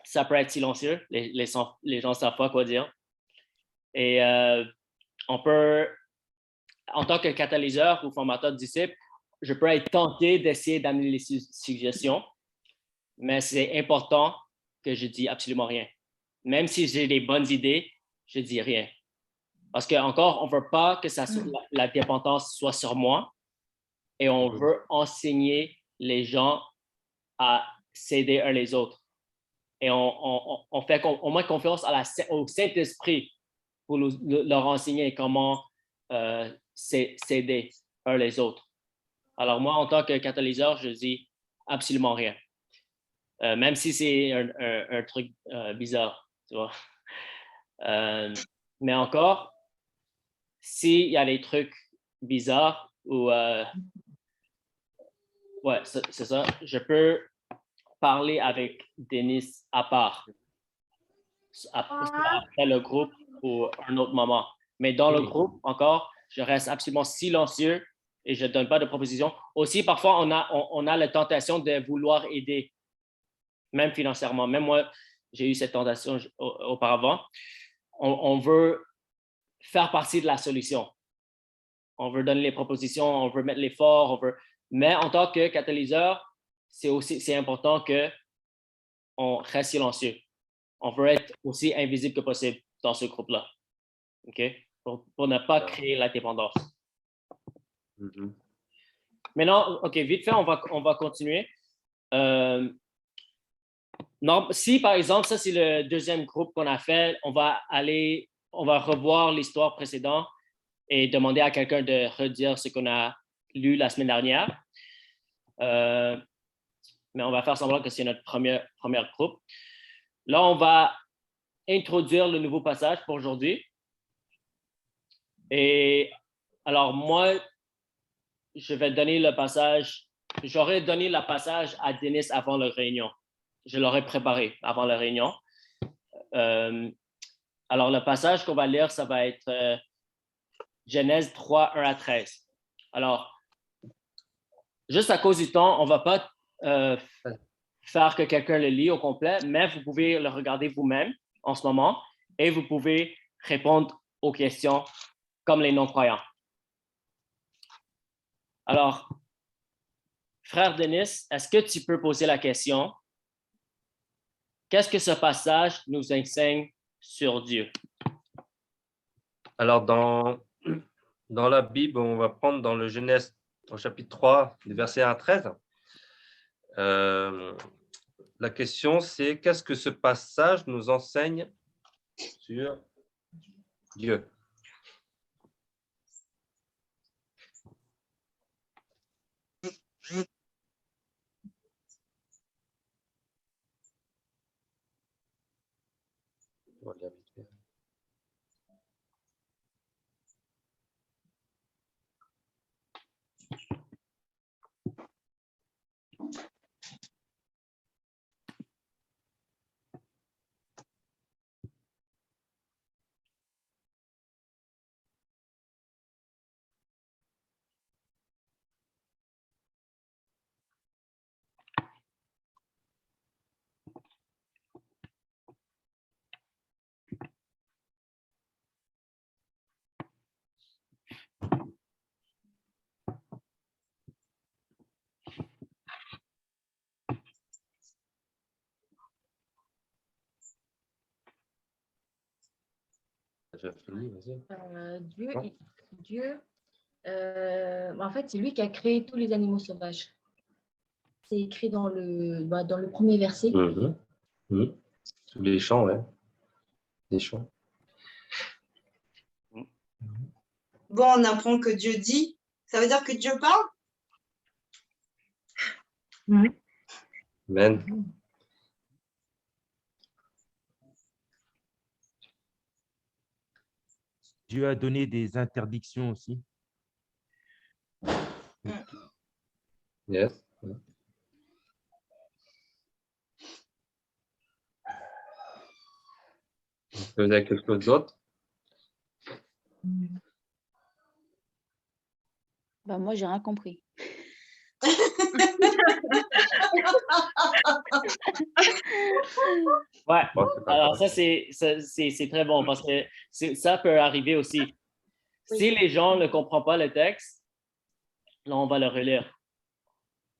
ça peut être silencieux. Les gens ne savent pas quoi dire. Et on peut, en tant que catalyseur ou formateur de disciples, je peux être tenté d'essayer d'amener les suggestions, mais c'est important que je ne dis absolument rien. Même si j'ai des bonnes idées, je ne dis rien. Parce qu'encore, on ne veut pas que la dépendance soit sur moi et on veut enseigner les gens à s'aider un les autres. Et on fait au moins confiance au Saint-Esprit pour leur enseigner comment s'aider un les autres. Alors moi, en tant que catalyseur, je dis absolument rien. Même si c'est un truc bizarre, tu vois. Mais encore, s'il y a des trucs bizarres ou ouais, c'est ça, je peux parler avec Denis à part, après le groupe ou un autre moment. Mais dans le groupe, encore, je reste absolument silencieux et je ne donne pas de propositions. Aussi, parfois, on a la tentation de vouloir aider, même financièrement. Même moi, j'ai eu cette tentation auparavant. On veut faire partie de la solution. On veut donner les propositions, on veut mettre l'effort, mais en tant que catalyseur, c'est important qu'on reste silencieux. On veut être aussi invisible que possible dans ce groupe-là. OK? Pour ne pas créer la dépendance. Maintenant, OK, vite fait, on va continuer. Non, si, par exemple, ça, c'est le deuxième groupe qu'on a fait, on va revoir l'histoire précédente et demander à quelqu'un de redire ce qu'on a lu la semaine dernière. Mais on va faire semblant que c'est notre premier groupe. Là, on va introduire le nouveau passage pour aujourd'hui. Et alors, moi, je vais donner le passage. J'aurais donné le passage à Denis avant la réunion. Je l'aurais préparé avant la réunion. Alors, le passage qu'on va lire, ça va être Genèse 3, 1 à 13. Alors, juste à cause du temps, on ne va pas faire que quelqu'un le lit au complet, mais vous pouvez le regarder vous-même en ce moment et vous pouvez répondre aux questions comme les non-croyants. Alors, frère Denis, est-ce que tu peux poser la question? Qu'est-ce que ce passage nous enseigne sur Dieu? Alors, dans la Bible, on va prendre dans le Genèse, au chapitre 3, du verset 1 à 13. La question, c'est qu'est-ce que ce passage nous enseigne sur Dieu? Dieu En fait, c'est lui qui a créé tous les animaux sauvages. C'est écrit dans le premier verset. Tous les champs, ouais. Les champs. Bon, on apprend que Dieu dit. Ça veut dire que Dieu parle? Amen. Dieu a donné des interdictions aussi. Yes. Est-ce que vous avez quelque chose d'autre? Moi, j'ai rien compris. Ouais, alors ça, c'est très bon parce que ça peut arriver aussi. Si les gens ne comprennent pas le texte, là, on va le relire.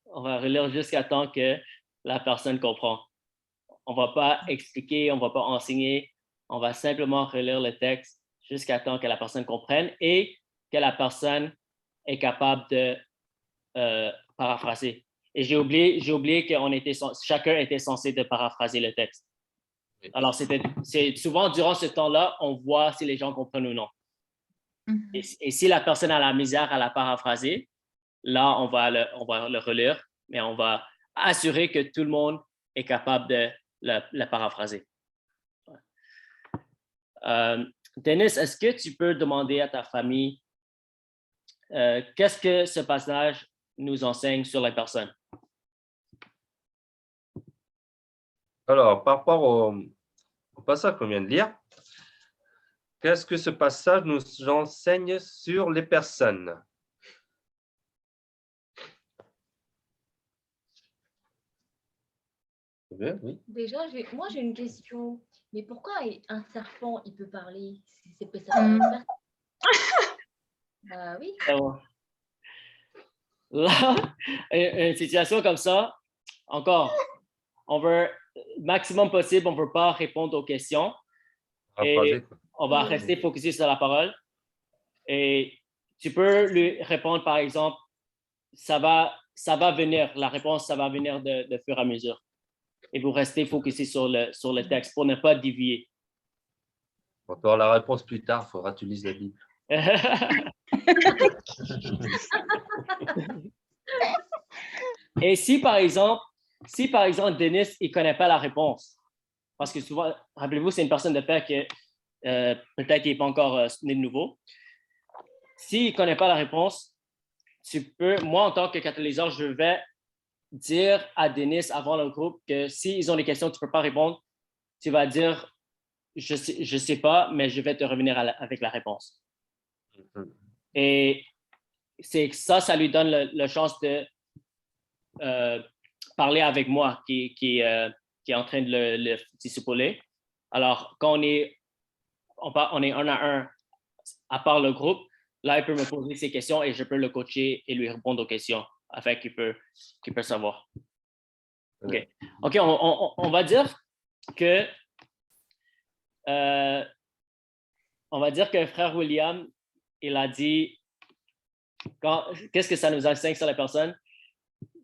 On va relire jusqu'à temps que la personne comprend. On ne va pas expliquer, on ne va pas enseigner, on va simplement relire le texte jusqu'à temps que la personne comprenne et que la personne est capable de paraphraser. Et j'ai oublié que chacun était censé de paraphraser le texte. Alors, c'est souvent durant ce temps-là, on voit si les gens comprennent ou non. Et si la personne a la misère à la paraphraser, là, on va le relire, mais on va assurer que tout le monde est capable de le paraphraser. Denis, est-ce que tu peux demander à ta famille qu'est-ce que ce passage nous enseigne sur les personnes? Alors, par rapport au passage qu'on vient de lire, qu'est-ce que ce passage nous enseigne sur les personnes? Oui. Déjà, moi, j'ai une question. Mais pourquoi un serpent, il peut parler? C'est pas ça. Oui. Là, une situation comme ça, encore, on veut, maximum possible, on ne veut pas répondre aux questions. Et on va rester focusé sur la parole. Et tu peux lui répondre, par exemple, ça va venir, la réponse, ça va venir de fur et à mesure. Et vous restez focusé sur le texte pour ne pas dévier. On aura la réponse plus tard, il faudra que tu lises la Bible. Et si par exemple, Denis, il ne connaît pas la réponse, parce que souvent, rappelez-vous, c'est une personne de paix que peut-être il n'est pas encore né de nouveau. S'il ne connaît pas la réponse, moi, en tant que catalyseur, je vais dire à Denis avant le groupe que s'ils ont des questions que tu ne peux pas répondre, tu vas dire je sais pas, mais je vais te revenir avec la réponse. Et c'est ça lui donne la chance de parler avec moi qui est en train de le discipuler. Alors, quand on est un à un, à part le groupe, là, il peut me poser ses questions et je peux le coacher et lui répondre aux questions afin qu'il peut savoir. OK, on va dire que frère William, il a dit qu'est-ce que ça nous enseigne sur la personne?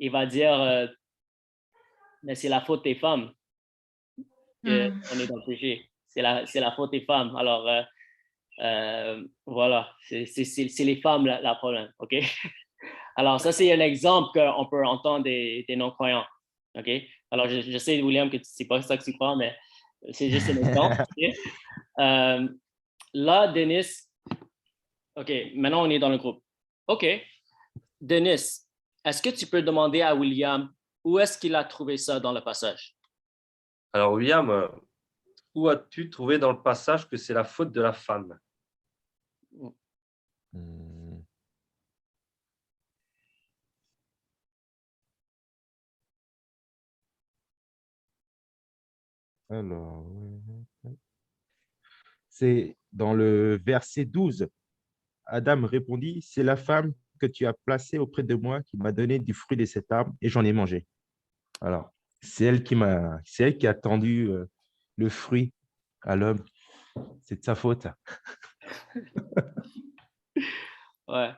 Il va dire mais c'est la faute des femmes qu'on est dans le péché. C'est la faute des femmes. Alors, voilà, c'est les femmes la problème. OK? Alors, ça, c'est un exemple qu'on peut entendre des non-croyants. OK? Alors, je sais, William, que c'est pas ça que tu crois, mais c'est juste un exemple. Okay? Là, Denis, OK, maintenant on est dans le groupe. OK, Denis, est-ce que tu peux demander à William où est-ce qu'il a trouvé ça dans le passage? Alors, William, où as-tu trouvé dans le passage que c'est la faute de la femme? Alors, c'est dans le verset 12. Adam répondit, c'est la femme que tu as placée auprès de moi qui m'a donné du fruit de cet arbre et j'en ai mangé. Alors, c'est elle qui a tendu le fruit à l'homme. C'est de sa faute. Ouais.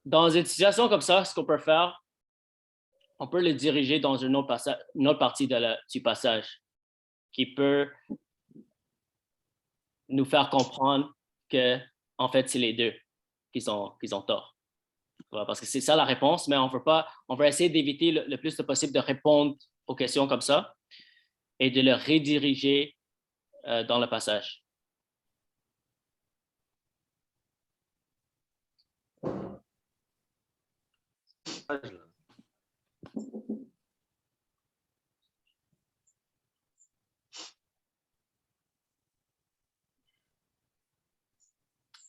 dans une situation comme ça, ce qu'on peut faire, on peut le diriger dans une autre partie du passage qui peut nous faire comprendre que, en fait, c'est les deux qui ont tort. Parce que c'est ça la réponse, mais on veut essayer d'éviter le plus possible de répondre aux questions comme ça et de le rediriger dans le passage.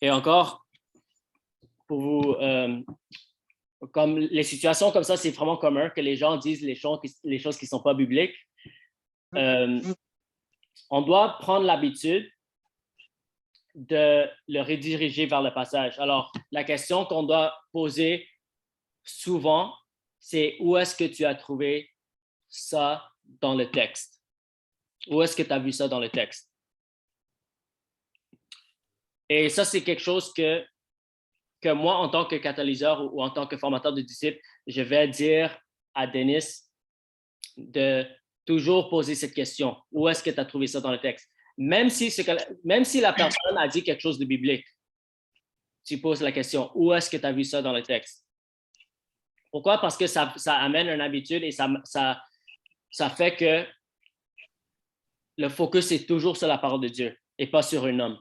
Et encore, pour vous, comme les situations comme ça, c'est vraiment commun que les gens disent les choses qui ne sont pas bibliques. On doit prendre l'habitude de le rediriger vers le passage. Alors, la question qu'on doit poser souvent, c'est où est-ce que tu as trouvé ça dans le texte? Où est-ce que tu as vu ça dans le texte? Et ça, c'est quelque chose que moi, en tant que catalyseur ou en tant que formateur de disciples, je vais dire à Denis de toujours poser cette question. Où est-ce que tu as trouvé ça dans le texte? Même si la personne a dit quelque chose de biblique, tu poses la question, où est-ce que tu as vu ça dans le texte? Pourquoi? Parce que ça amène une habitude et ça fait que le focus est toujours sur la parole de Dieu et pas sur un homme.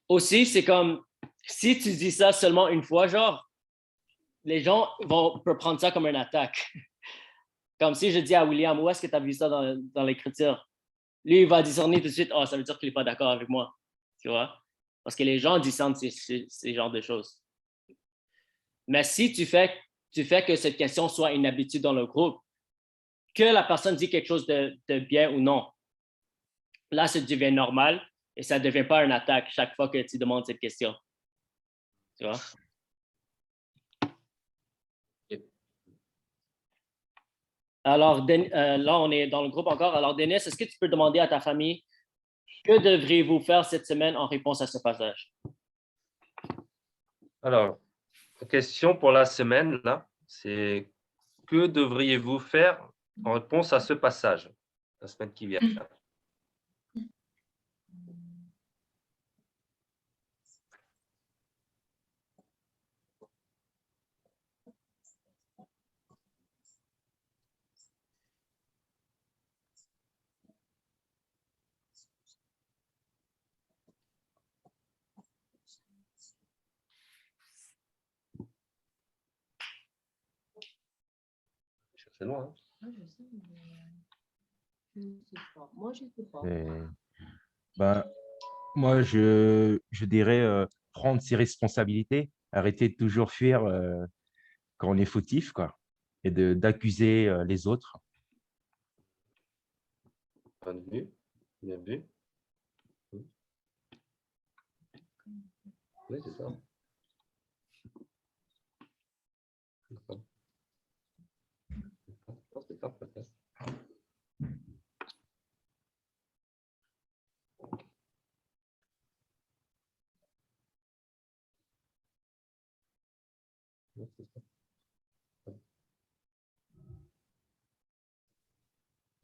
Aussi, c'est comme, si tu dis ça seulement une fois, genre, les gens peuvent prendre ça comme une attaque. Comme si je dis à William, où est-ce que tu as vu ça dans l'Écriture? Lui, il va discerner tout de suite, ça veut dire qu'il n'est pas d'accord avec moi. Tu vois? Parce que les gens discernent ces genres de choses. Mais si tu fais que cette question soit une habitude dans le groupe, que la personne dit quelque chose de bien ou non, là, ça devient normal et ça ne devient pas une attaque chaque fois que tu demandes cette question. Tu vois? Alors, là, on est dans le groupe encore. Alors, Denis, est-ce que tu peux demander à ta famille que devriez-vous faire cette semaine en réponse à ce passage? Alors, la question pour la semaine, là, c'est que devriez-vous faire en réponse à ce passage la semaine qui vient? C'est loin, hein? Moi, je ne sais pas. Moi, je dirais prendre ses responsabilités, arrêter de toujours fuir quand on est fautif, quoi, et d'accuser les autres. Point de vue, bien vu. Oui, c'est ça. C'est ça, peut-être.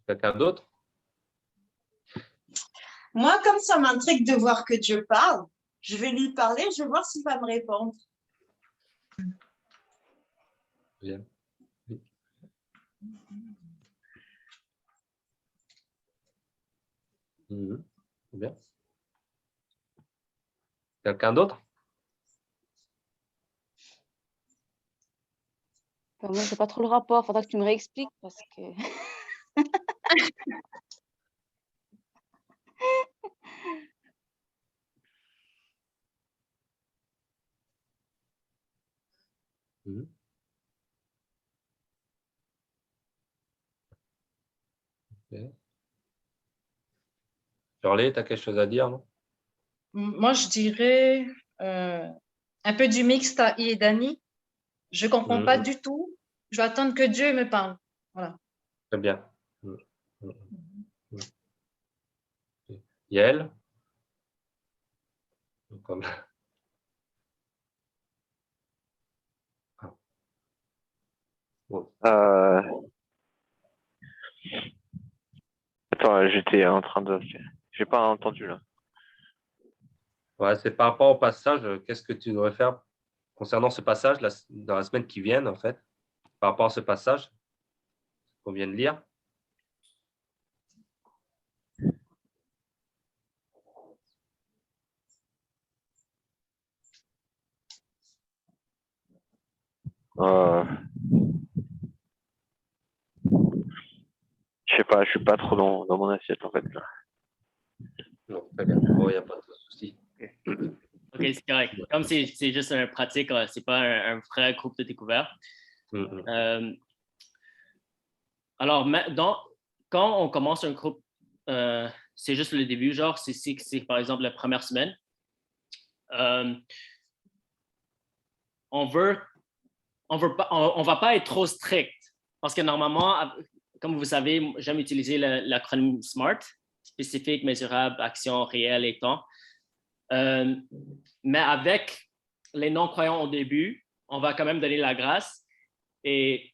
Quelqu'un d'autre? Moi, comme ça m'intrigue de voir que Dieu parle, je vais lui parler, je vais voir s'il va me répondre. Bien. Oui. Bien. Quelqu'un d'autre? Moi, je sais pas trop le rapport. Il faudra que tu me réexpliques parce que. Okay. Charlie, tu as quelque chose à dire, non? Moi, je dirais un peu du mixte à I et Dani. Je ne comprends pas du tout. Je vais attendre que Dieu me parle. Voilà. Très bien. Yael? Comme... Bon. Attends, j'étais en train de... J'ai pas entendu là. Ouais, c'est par rapport au passage, qu'est-ce que tu devrais faire concernant ce passage dans la semaine qui vient, en fait, par rapport à ce passage qu'on vient de lire? Je sais pas, je suis pas trop dans mon assiette en fait. Là. Non, très bien. Bon, il n'y a pas de souci. OK, c'est correct. Comme c'est juste un pratique, c'est pas un vrai groupe de découverte. Alors, quand on commence un groupe, c'est juste le début, genre, c'est par exemple la première semaine. On va pas être trop strict parce que normalement, comme vous savez, j'aime utiliser l'acronyme SMART, spécifique, mesurable, action, réelle et temps. Mais avec les non-croyants au début, on va quand même donner la grâce et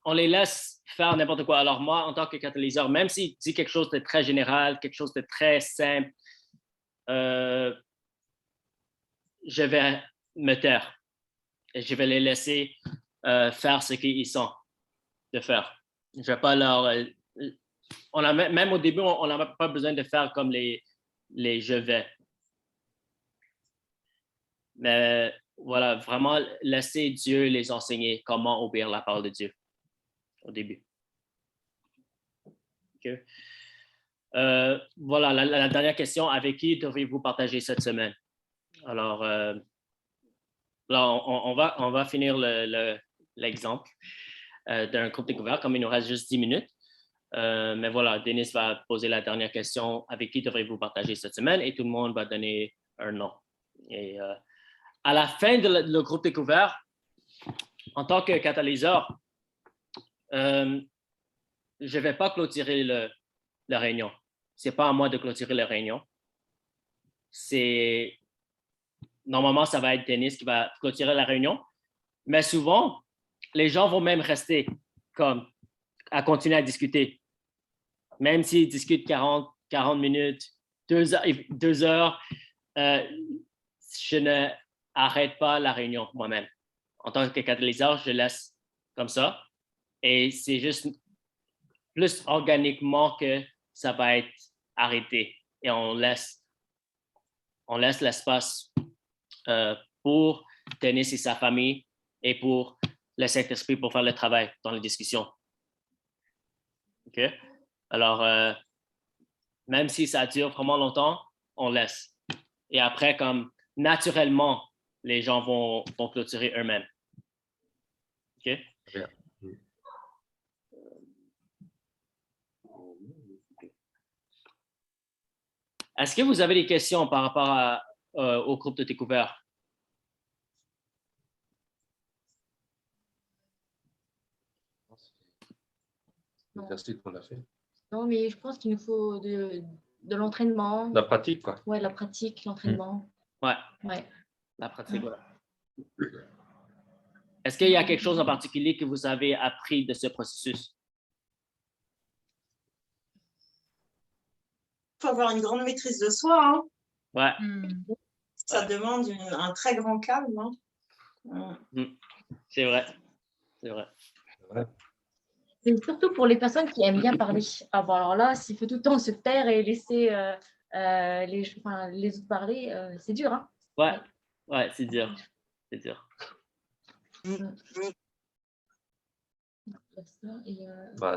on les laisse faire n'importe quoi. Alors moi, en tant que catalyseur, même s'il dit quelque chose de très général, quelque chose de très simple, je vais me taire et je vais les laisser faire ce qu'ils sont de faire. Je vais pas leur... même au début, on n'a pas besoin de faire comme les je vais. Mais voilà, vraiment laisser Dieu les enseigner comment obéir la parole de Dieu au début. Okay. Voilà, la dernière question, avec qui devriez-vous partager cette semaine? Alors, là, on va finir l'exemple d'un groupe découvert, comme il nous reste juste 10 minutes. Mais voilà, Denis va poser la dernière question, avec qui devriez-vous partager cette semaine? Et tout le monde va donner un nom. Et à la fin de le groupe découvert, en tant que catalyseur, je ne vais pas clôturer la réunion. Ce n'est pas à moi de clôturer la réunion. Normalement, ça va être Denis qui va clôturer la réunion. Mais souvent, les gens vont même rester à continuer à discuter. Même s'ils discutent 40 minutes, 2 heures, je ne arrête pas la réunion moi-même. En tant que catalyseur, je laisse comme ça. Et c'est juste plus organiquement que ça va être arrêté. Et on laisse l'espace pour Denis et sa famille et pour le Saint-Esprit pour faire le travail dans la discussion. OK? Alors, même si ça dure vraiment longtemps, on laisse. Et après, comme naturellement, les gens vont clôturer eux-mêmes. OK? Bien. Est-ce que vous avez des questions par rapport au groupe de découverte? L'exercice qu'on a fait. Non, mais je pense qu'il nous faut de l'entraînement. La pratique, quoi. Ouais, la pratique, l'entraînement. Ouais. La pratique, ouais. Est-ce qu'il y a quelque chose en particulier que vous avez appris de ce processus? Il faut avoir une grande maîtrise de soi. Hein. Ouais. Ça demande un très grand calme. Hein. C'est vrai. C'est vrai. C'est surtout pour les personnes qui aiment bien parler. Ah bon, alors là, s'il faut tout le temps se taire et laisser les autres parler, c'est dur. Hein. Ouais, c'est dur. C'est dur.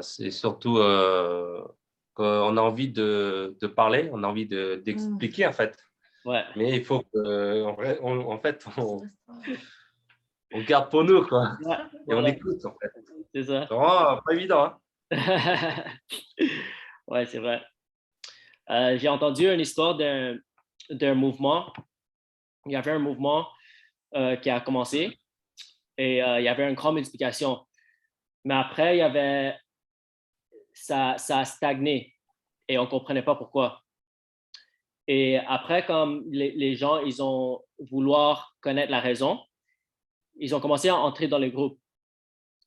C'est surtout qu'on a envie de parler, on a envie d'expliquer en fait. Ouais. Mais il faut en fait, on garde pour nous, quoi. Ouais, et on écoute, en fait. C'est ça. C'est vraiment pas évident. Hein? Ouais, c'est vrai. J'ai entendu une histoire d'un mouvement. Il y avait un mouvement qui a commencé et il y avait une grande multiplication. Mais après, ça a stagné et on ne comprenait pas pourquoi. Et après, comme les gens, ils ont vouloir connaître la raison, ils ont commencé à entrer dans le groupe.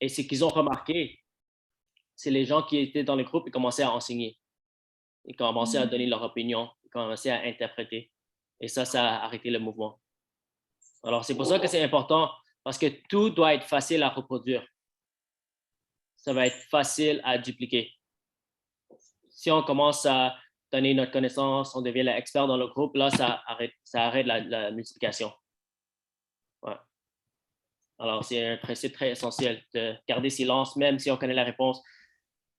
Et ce qu'ils ont remarqué, c'est les gens qui étaient dans le groupe, ils commençaient à enseigner. Ils commençaient à donner leur opinion, ils commençaient à interpréter. Et ça a arrêté le mouvement. Alors, c'est pour ça que c'est important, parce que tout doit être facile à reproduire. Ça va être facile à dupliquer. Si on commence à donner notre connaissance, on devient l'expert dans le groupe, là, ça arrête la multiplication. Ouais. Alors, c'est un principe très essentiel de garder silence, même si on connaît la réponse.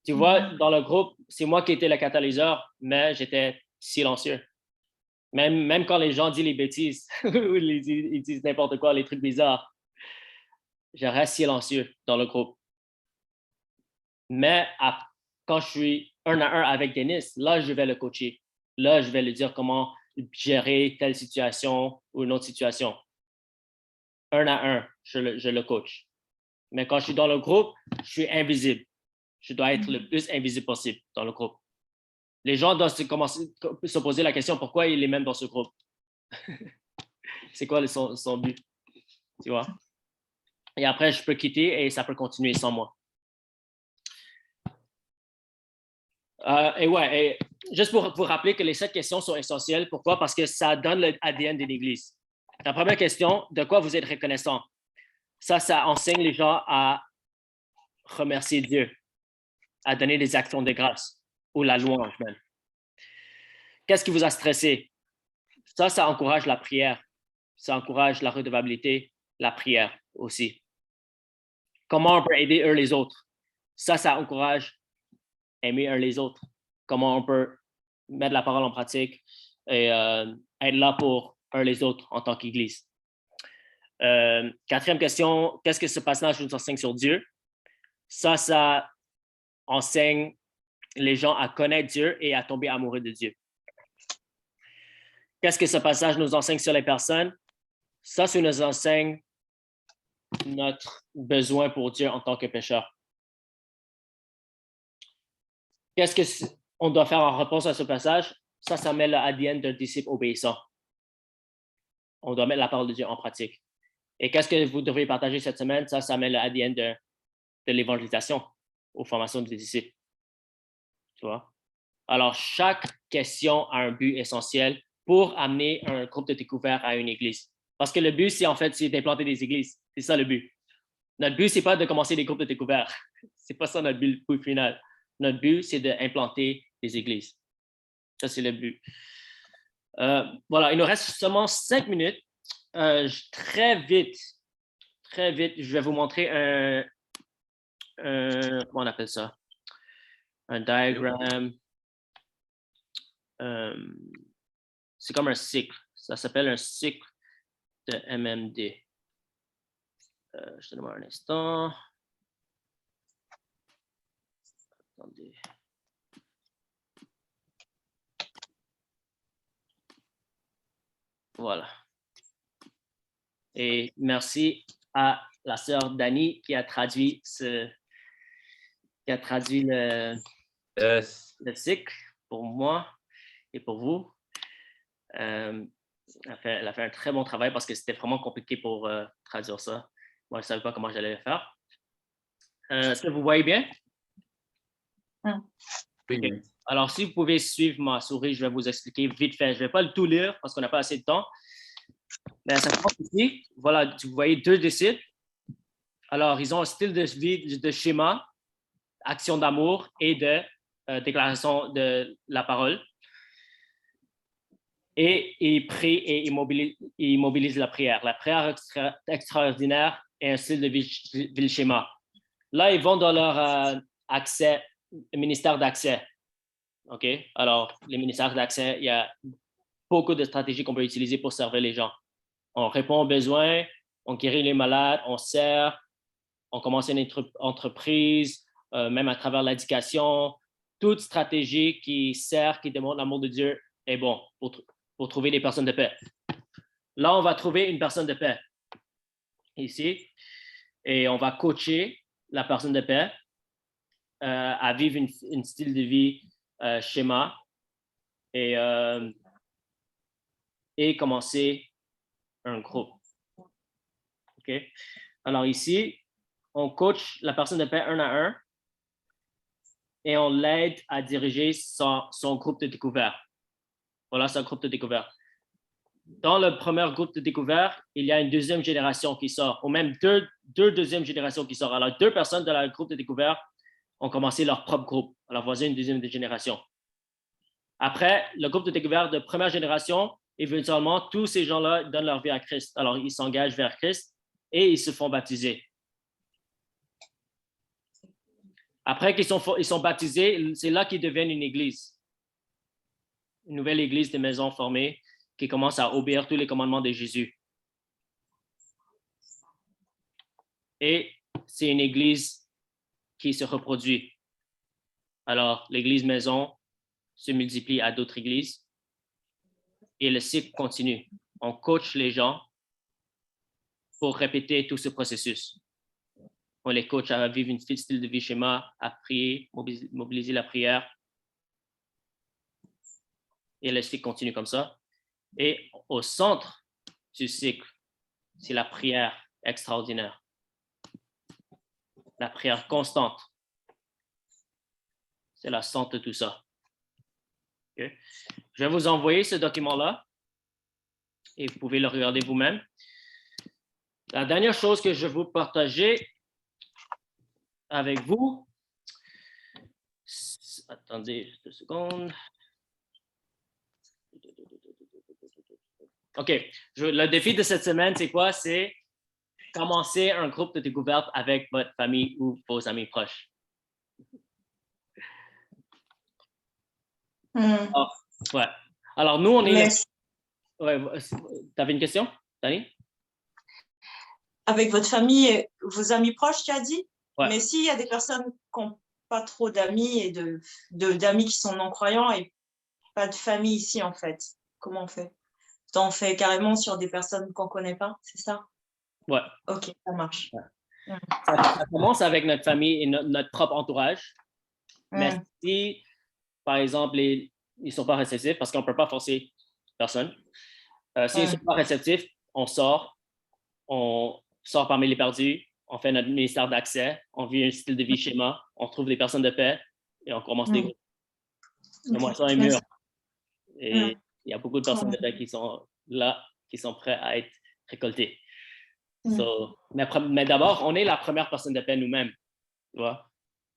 Tu vois, dans le groupe, c'est moi qui étais le catalyseur, mais j'étais silencieux. Même quand les gens disent les bêtises, ou ils disent n'importe quoi, les trucs bizarres, je reste silencieux dans le groupe. Mais quand je suis 1 à 1 avec Denis, là, je vais le coacher. Là, je vais lui dire comment gérer telle situation ou une autre situation. 1 à 1, je le coach. Mais quand je suis dans le groupe, je suis invisible. Je dois être le plus invisible possible dans le groupe. Les gens doivent se poser la question pourquoi il est même dans ce groupe. C'est quoi son but? Tu vois? Et après, je peux quitter et ça peut continuer sans moi. Et juste pour vous rappeler que les 7 questions sont essentielles. Pourquoi? Parce que ça donne l'ADN de l'Église. La première question, de quoi vous êtes reconnaissant? Ça enseigne les gens à remercier Dieu, à donner des actions de grâce ou la louange même. Qu'est-ce qui vous a stressé? Ça encourage la prière. Ça encourage la redevabilité, la prière aussi. Comment on peut aider eux les autres? Ça encourage aimer eux les autres. Comment on peut mettre la parole en pratique et être là pour eux les autres en tant qu'Église. 4e question, qu'est-ce que ce passage nous enseigne sur Dieu? Ça enseigne les gens à connaître Dieu et à tomber amoureux de Dieu. Qu'est-ce que ce passage nous enseigne sur les personnes? Ça nous enseigne notre besoin pour Dieu en tant que pécheur. Qu'est-ce qu'on doit faire en réponse à ce passage? Ça met l'ADN d'un disciple obéissant. On doit mettre la parole de Dieu en pratique. Et qu'est-ce que vous devriez partager cette semaine? Ça met l'ADN de l'évangélisation aux formations des disciples. Tu vois? Alors, chaque question a un but essentiel pour amener un groupe de découverte à une église. Parce que le but, c'est d'implanter des églises. C'est ça le but. Notre but, c'est pas de commencer des groupes de découverte. C'est pas ça notre but final. Notre but, c'est d'implanter des églises. Ça, c'est le but. Voilà, il nous reste seulement 5 minutes. Très vite, je vais vous montrer comment on appelle ça? Un diagramme. C'est comme un cycle. Ça s'appelle un cycle de MMD. Je te demande un instant. Attendez. Voilà. Et merci à la sœur Dani qui a traduit le cycle pour moi et pour vous. Elle a fait un très bon travail parce que c'était vraiment compliqué pour traduire ça. Moi, je ne savais pas comment j'allais le faire. Est-ce que vous voyez bien? Okay. Alors, si vous pouvez suivre ma souris, je vais vous expliquer vite fait. Je ne vais pas tout lire parce qu'on n'a pas assez de temps. Mais ça commence ici. Voilà, vous voyez 2 disciples. Alors, ils ont un style de vie, de schéma, action d'amour et de déclaration de la parole. Et ils prient et ils mobilisent la prière. La prière extraordinaire est un style de vie, le schéma. Là, ils vont dans leur ministère d'accès. OK? Alors, les ministères d'accès, il y a beaucoup de stratégies qu'on peut utiliser pour servir les gens. On répond aux besoins, on guérit les malades, on sert, on commence une entreprise, même à travers l'éducation. Toute stratégie qui sert, qui démontre l'amour de Dieu est bon pour trouver des personnes de paix. Là, on va trouver une personne de paix ici et on va coacher la personne de paix à vivre une style de vie schéma et et commencer un groupe. OK? Alors ici, on coach la personne de paix 1 à 1 et on l'aide à diriger son groupe de découverte. Voilà son groupe de découverte. Dans le premier groupe de découverte, il y a une deuxième génération qui sort, ou même deux deuxièmes générations qui sortent. Alors, 2 personnes de la groupe de découverte ont commencé leur propre groupe. Alors, voici une deuxième génération. Après, le groupe de découverte de première génération, éventuellement, tous ces gens-là donnent leur vie à Christ. Alors, ils s'engagent vers Christ et ils se font baptiser. Après qu'ils sont baptisés, c'est là qu'ils deviennent une église. Une nouvelle église de maison formée qui commence à obéir tous les commandements de Jésus. Et c'est une église qui se reproduit. Alors, l'église maison se multiplie à d'autres églises et le cycle continue. On coach les gens pour répéter tout ce processus. On les coach à vivre une style de vie schéma, à prier, mobiliser la prière. Et le cycle continue comme ça. Et au centre du cycle, c'est la prière extraordinaire. La prière constante. C'est la centre de tout ça. Okay. Je vais vous envoyer ce document-là et vous pouvez le regarder vous-même. La dernière chose que je veux partager avec vous, attendez juste 2 secondes. OK. Le défi de cette semaine, c'est quoi? C'est commencer un groupe de découverte avec votre famille ou vos amis proches. Ouais. Alors, nous, on est... Ouais, tu avais une question, Dani? Avec votre famille et vos amis proches, tu as dit? Ouais. Mais s'il y a des personnes qui n'ont pas trop d'amis et d'amis qui sont non-croyants et pas de famille ici, en fait, comment on fait? On fait carrément sur des personnes qu'on ne connaît pas, c'est ça? Ouais. OK, ça marche. Ouais. Ça commence avec notre famille et notre propre entourage. Mais si, par exemple, ils ne sont pas réceptifs, parce qu'on ne peut pas forcer personne, s'ils ne sont pas réceptifs, on sort parmi les perdus, on fait notre ministère d'accès, on vit un style de vie schéma, on trouve des personnes de paix et on commence des groupes. Le moisson est mûr. Et il y a beaucoup de personnes de paix qui sont là, qui sont prêts à être récoltées. Mais d'abord, on est la première personne de paix nous-mêmes. Tu vois?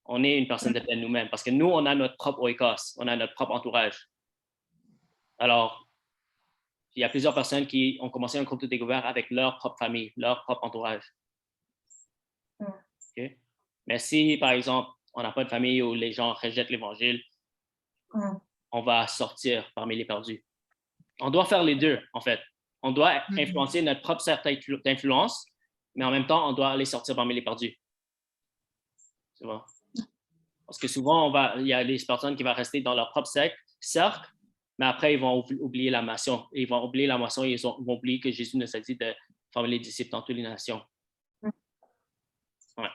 On est une personne de paix nous-mêmes parce que nous, on a notre propre oikos, on a notre propre entourage. Alors, il y a plusieurs personnes qui ont commencé un groupe de découverte avec leur propre famille, leur propre entourage. Okay? Mais si, par exemple, on n'a pas de famille où les gens rejettent l'Évangile, on va sortir parmi les perdus. On doit faire les deux, en fait. On doit influencer notre propre cercle d'influence, mais en même temps, on doit aller sortir parmi les perdus. Tu vois? Parce que souvent, il y a des personnes qui vont rester dans leur propre cercle, mais après, ils vont oublier la moisson. Ils vont oublier la moisson et ils vont oublier que Jésus nous a dit de former les disciples dans toutes les nations. Ouais.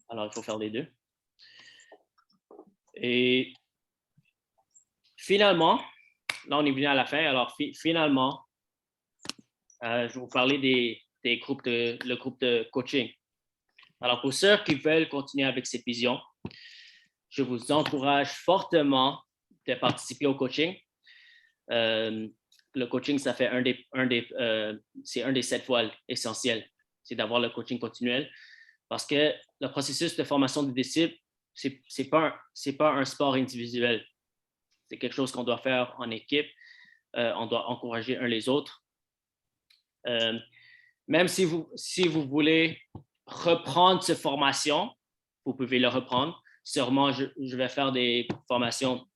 Alors, il faut faire les deux. Et finalement, là, on est venu à la fin. Alors, finalement, je vais vous parler le groupe de coaching. Alors, pour ceux qui veulent continuer avec cette vision, je vous encourage fortement de participer au coaching. Le coaching, ça fait c'est un des 7 voiles essentiels. C'est d'avoir le coaching continuel parce que le processus de formation des disciples, c'est pas un sport individuel. C'est quelque chose qu'on doit faire en équipe. On doit encourager un les autres. Même si vous voulez reprendre cette formation, vous pouvez le reprendre. Sûrement, je vais faire des formations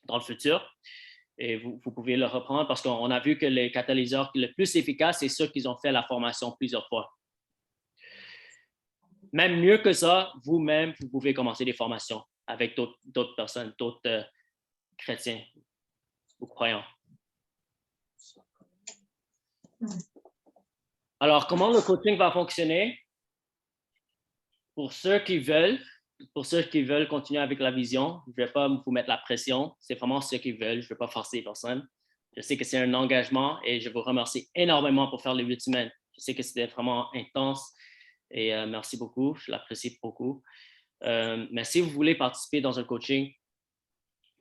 dans le futur et vous pouvez le reprendre parce qu'on a vu que les catalyseurs le plus efficaces, c'est ceux qui ont fait la formation plusieurs fois. Même mieux que ça, vous-même, vous pouvez commencer des formations avec d'autres personnes, d'autres chrétiens ou croyants. Alors, comment le coaching va fonctionner? Pour ceux qui veulent continuer avec la vision, je ne vais pas vous mettre la pression. C'est vraiment ceux qui veulent. Je ne vais pas forcer personne. Je sais que c'est un engagement et je vous remercie énormément pour faire les 8 semaines. Je sais que c'était vraiment intense et merci beaucoup. Je l'apprécie beaucoup. Mais si vous voulez participer dans un coaching,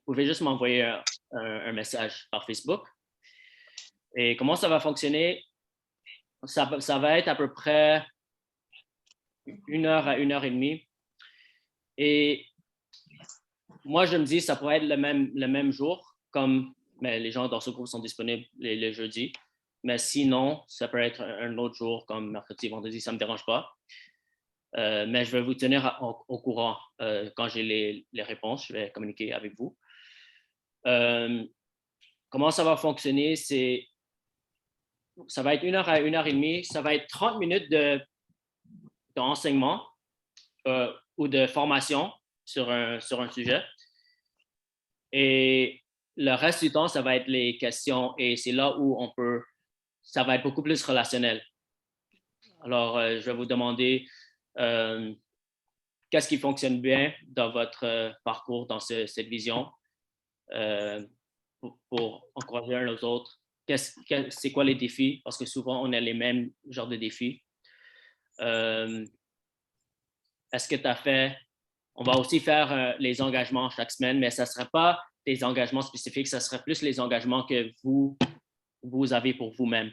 vous pouvez juste m'envoyer un message par Facebook. Et comment ça va fonctionner? Ça va être à peu près 1 heure à 1h30. Et moi, je me dis, ça pourrait être le même jour, comme mais les gens dans ce groupe sont disponibles les jeudis. Mais sinon, ça peut être un autre jour, comme mercredi, vendredi, ça ne me dérange pas. Mais je vais vous tenir au courant quand j'ai les réponses. Je vais communiquer avec vous. Comment ça va fonctionner? Ça va être 1 heure à 1h30. Ça va être 30 minutes d'enseignement ou de formation sur un sujet. Et le reste du temps, ça va être les questions et c'est là où ça va être beaucoup plus relationnel. Alors, je vais vous demander qu'est-ce qui fonctionne bien dans votre parcours, dans cette vision, pour encourager un aux autres. C'est quoi les défis? Parce que souvent, on a les mêmes genres de défis. Est-ce que tu as fait... On va aussi faire les engagements chaque semaine, mais ça ne sera pas des engagements spécifiques, ça serait plus les engagements que vous avez pour vous-même.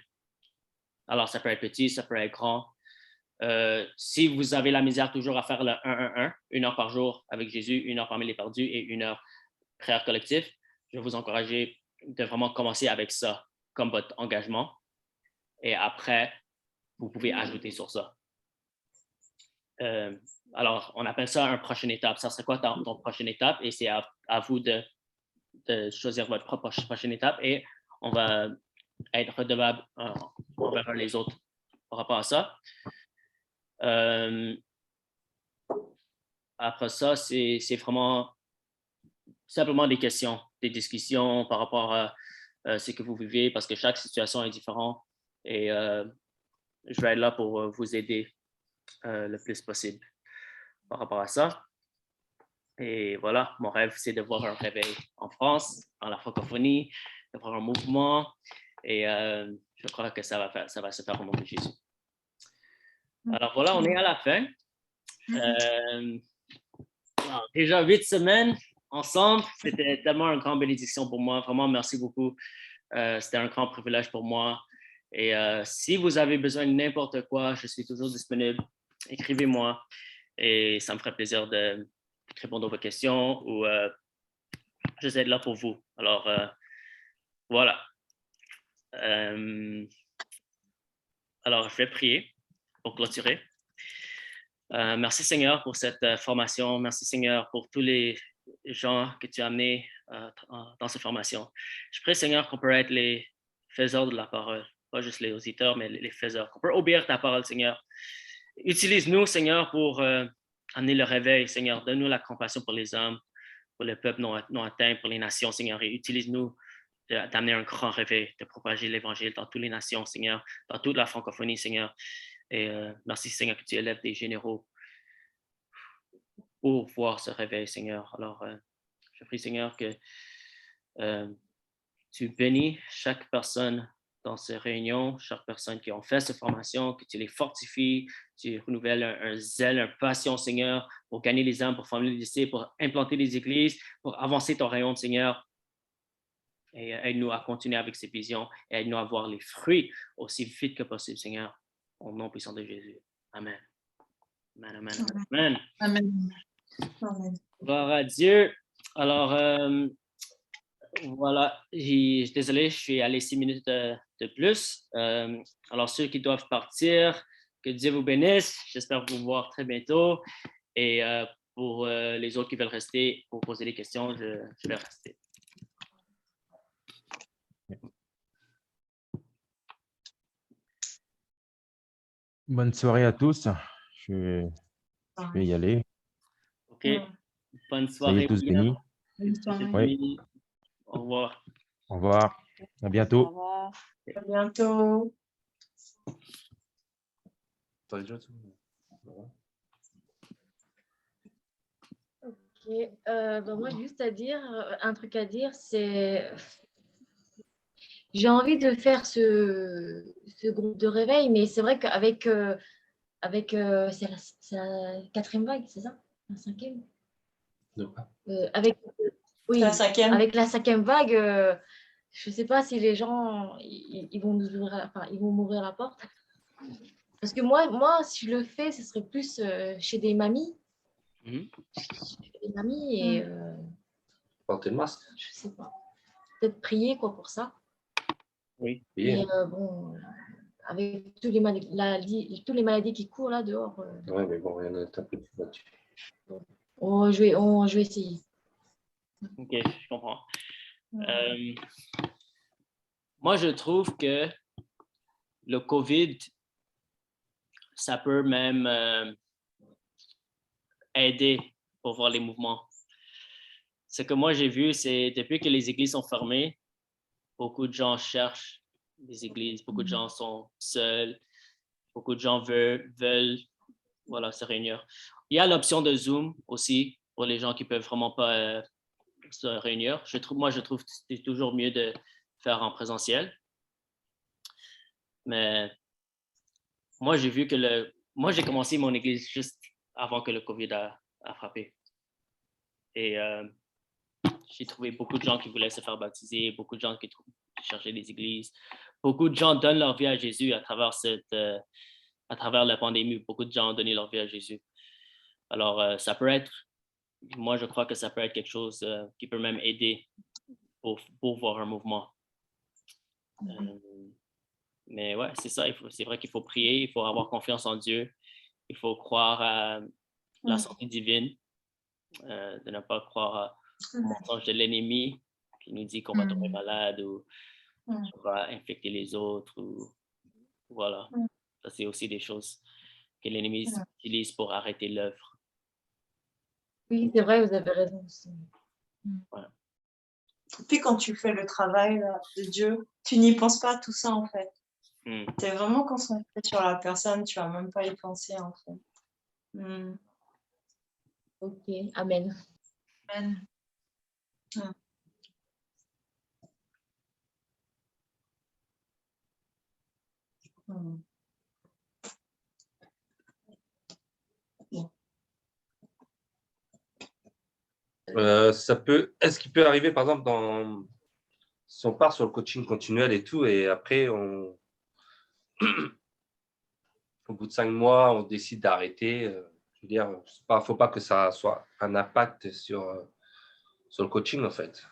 Alors, ça peut être petit, ça peut être grand. Si vous avez la misère toujours à faire le 1-1-1, 1 heure par jour avec Jésus, 1 heure parmi les perdus et 1 heure prière collective, je vais vous encourager de vraiment commencer avec ça comme votre engagement. Et après, vous pouvez ajouter sur ça. Alors, on appelle ça une prochaine étape. Ça serait quoi ton prochaine étape? Et c'est à vous de choisir votre propre prochaine étape et on va être redevable envers les autres par rapport à ça. Après ça, c'est vraiment simplement des questions, des discussions par rapport à ce que vous vivez parce que chaque situation est différente et je vais être là pour vous aider le plus possible par rapport à ça. Et voilà, mon rêve, c'est de voir un réveil en France, dans la francophonie, de voir un mouvement. Et je crois que ça va se faire au nom de Jésus. Alors voilà, on est à la fin. Déjà 8 semaines ensemble, c'était tellement une grande bénédiction pour moi. Vraiment, merci beaucoup. C'était un grand privilège pour moi. Et si vous avez besoin de n'importe quoi, je suis toujours disponible. Écrivez-moi et ça me ferait plaisir de répondre à vos questions ou je vais être là pour vous. Alors, voilà. Alors, je vais prier pour clôturer. Merci Seigneur pour cette formation. Merci Seigneur pour tous les gens que tu as amenés dans cette formation. Je prie Seigneur qu'on peut être les faiseurs de la parole, pas juste les auditeurs, mais les faiseurs. Qu'on peut obéir ta parole Seigneur. Utilise-nous Seigneur pour amener le réveil Seigneur. Donne-nous la compassion pour les hommes, pour le peuple non atteint, pour les nations Seigneur. Et utilise-nous d'amener un grand réveil, de propager l'Évangile dans toutes les nations, Seigneur, dans toute la francophonie, Seigneur. Et merci, Seigneur, que tu élèves des généraux pour voir ce réveil, Seigneur. Alors, je prie, Seigneur, que tu bénis chaque personne dans ces réunions, chaque personne qui ont fait cette formation, que tu les fortifies, tu renouvelles un zèle, une passion, Seigneur, pour gagner les âmes, pour former les disciples, pour implanter les églises, pour avancer ton rayon, Seigneur. Et aide-nous à continuer avec ces visions et aide-nous à voir les fruits aussi vite que possible, Seigneur, au nom puissant de Jésus. Amen. Amen, amen, amen. Amen. Amen. Gloire à Dieu. Alors, voilà, désolé, je suis allé 6 minutes de plus. Alors, ceux qui doivent partir, que Dieu vous bénisse. J'espère vous voir très bientôt. Et pour les autres qui veulent rester, pour poser des questions, je vais rester. Bonne soirée à tous. Je vais y aller. OK. Bonne Soyez soirée. tous bénis. Oui. Au revoir. Au revoir. À bientôt. Au revoir. À bientôt. Ok. Moi, juste à dire, un truc à dire, c'est j'ai envie de faire ce groupe de réveil, mais c'est vrai qu'avec c'est la quatrième vague, c'est ça? La cinquième? Avec, oui, La cinquième. avec la cinquième vague, je ne sais pas si les gens ils vont nous ouvrir, enfin, ils vont m'ouvrir la porte. Parce que moi, si je le fais, ce serait plus chez des mamies. Mhm. Chez des mamies et Porter le masque. je sais pas. Peut-être prier quoi pour ça. Oui. Et bon, avec tous les maladies qui courent là dehors. Oui, mais bon, il y en a un peu plus là-dessus. Je vais essayer. OK, je comprends. Moi, je trouve que le COVID, ça peut même aider pour voir les mouvements. Ce que moi, j'ai vu, c'est depuis que les églises sont fermées, beaucoup de gens cherchent des églises, beaucoup de gens sont seuls, beaucoup de gens veulent voilà, se réunir. Il y a l'option de Zoom aussi pour les gens qui ne peuvent vraiment pas se réunir. Moi, je trouve que c'est toujours mieux de faire en présentiel. Mais moi, j'ai vu que moi, j'ai commencé mon église juste avant que le COVID a frappé. Et j'ai trouvé beaucoup de gens qui voulaient se faire baptiser, beaucoup de gens qui cherchaient des églises. Beaucoup de gens donnent leur vie à Jésus à travers à travers la pandémie. Beaucoup de gens ont donné leur vie à Jésus. Alors, ça peut être, moi, je crois que ça peut être quelque chose qui peut même aider pour voir un mouvement. Mais ouais, c'est ça. C'est vrai qu'il faut prier, il faut avoir confiance en Dieu, il faut croire à la santé divine, de ne pas croire au mensonge de l'ennemi qui nous dit qu'on va tomber malade ou qu'on va infecter les autres. Voilà. Ça, c'est aussi des choses que l'ennemi utilise pour arrêter l'œuvre. Oui, c'est vrai, vous avez raison aussi. Ouais. Puis quand tu fais le travail là, de Dieu, tu n'y penses pas à tout ça en fait. Tu es vraiment concentré sur la personne, tu vas même pas y penser en fait. Ok, amen. Amen. Est-ce qu'il peut arriver, par exemple, si on part sur le coaching continuel et tout, et après, au bout de 5 mois, on décide d'arrêter. Je veux dire, faut pas que ça soit un impact sur le coaching, en fait.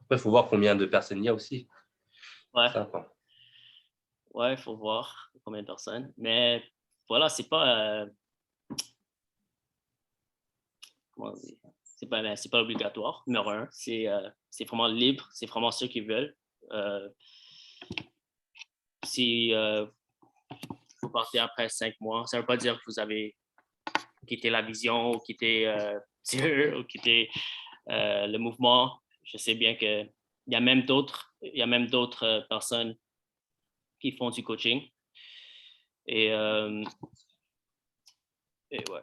Après, il faut voir combien de personnes il y a aussi. Ouais. Ça, quoi. Ouais, il faut voir combien de personnes. Mais voilà, c'est pas. Comment dire? C'est pas obligatoire, numéro un. C'est vraiment libre, c'est vraiment ceux qui veulent. Si vous partez après 5 mois, ça ne veut pas dire que vous avez quitté la vision ou quitté Dieu ou quitté le mouvement. Je sais bien qu'il y a même d'autres personnes qui font du coaching. Et ouais.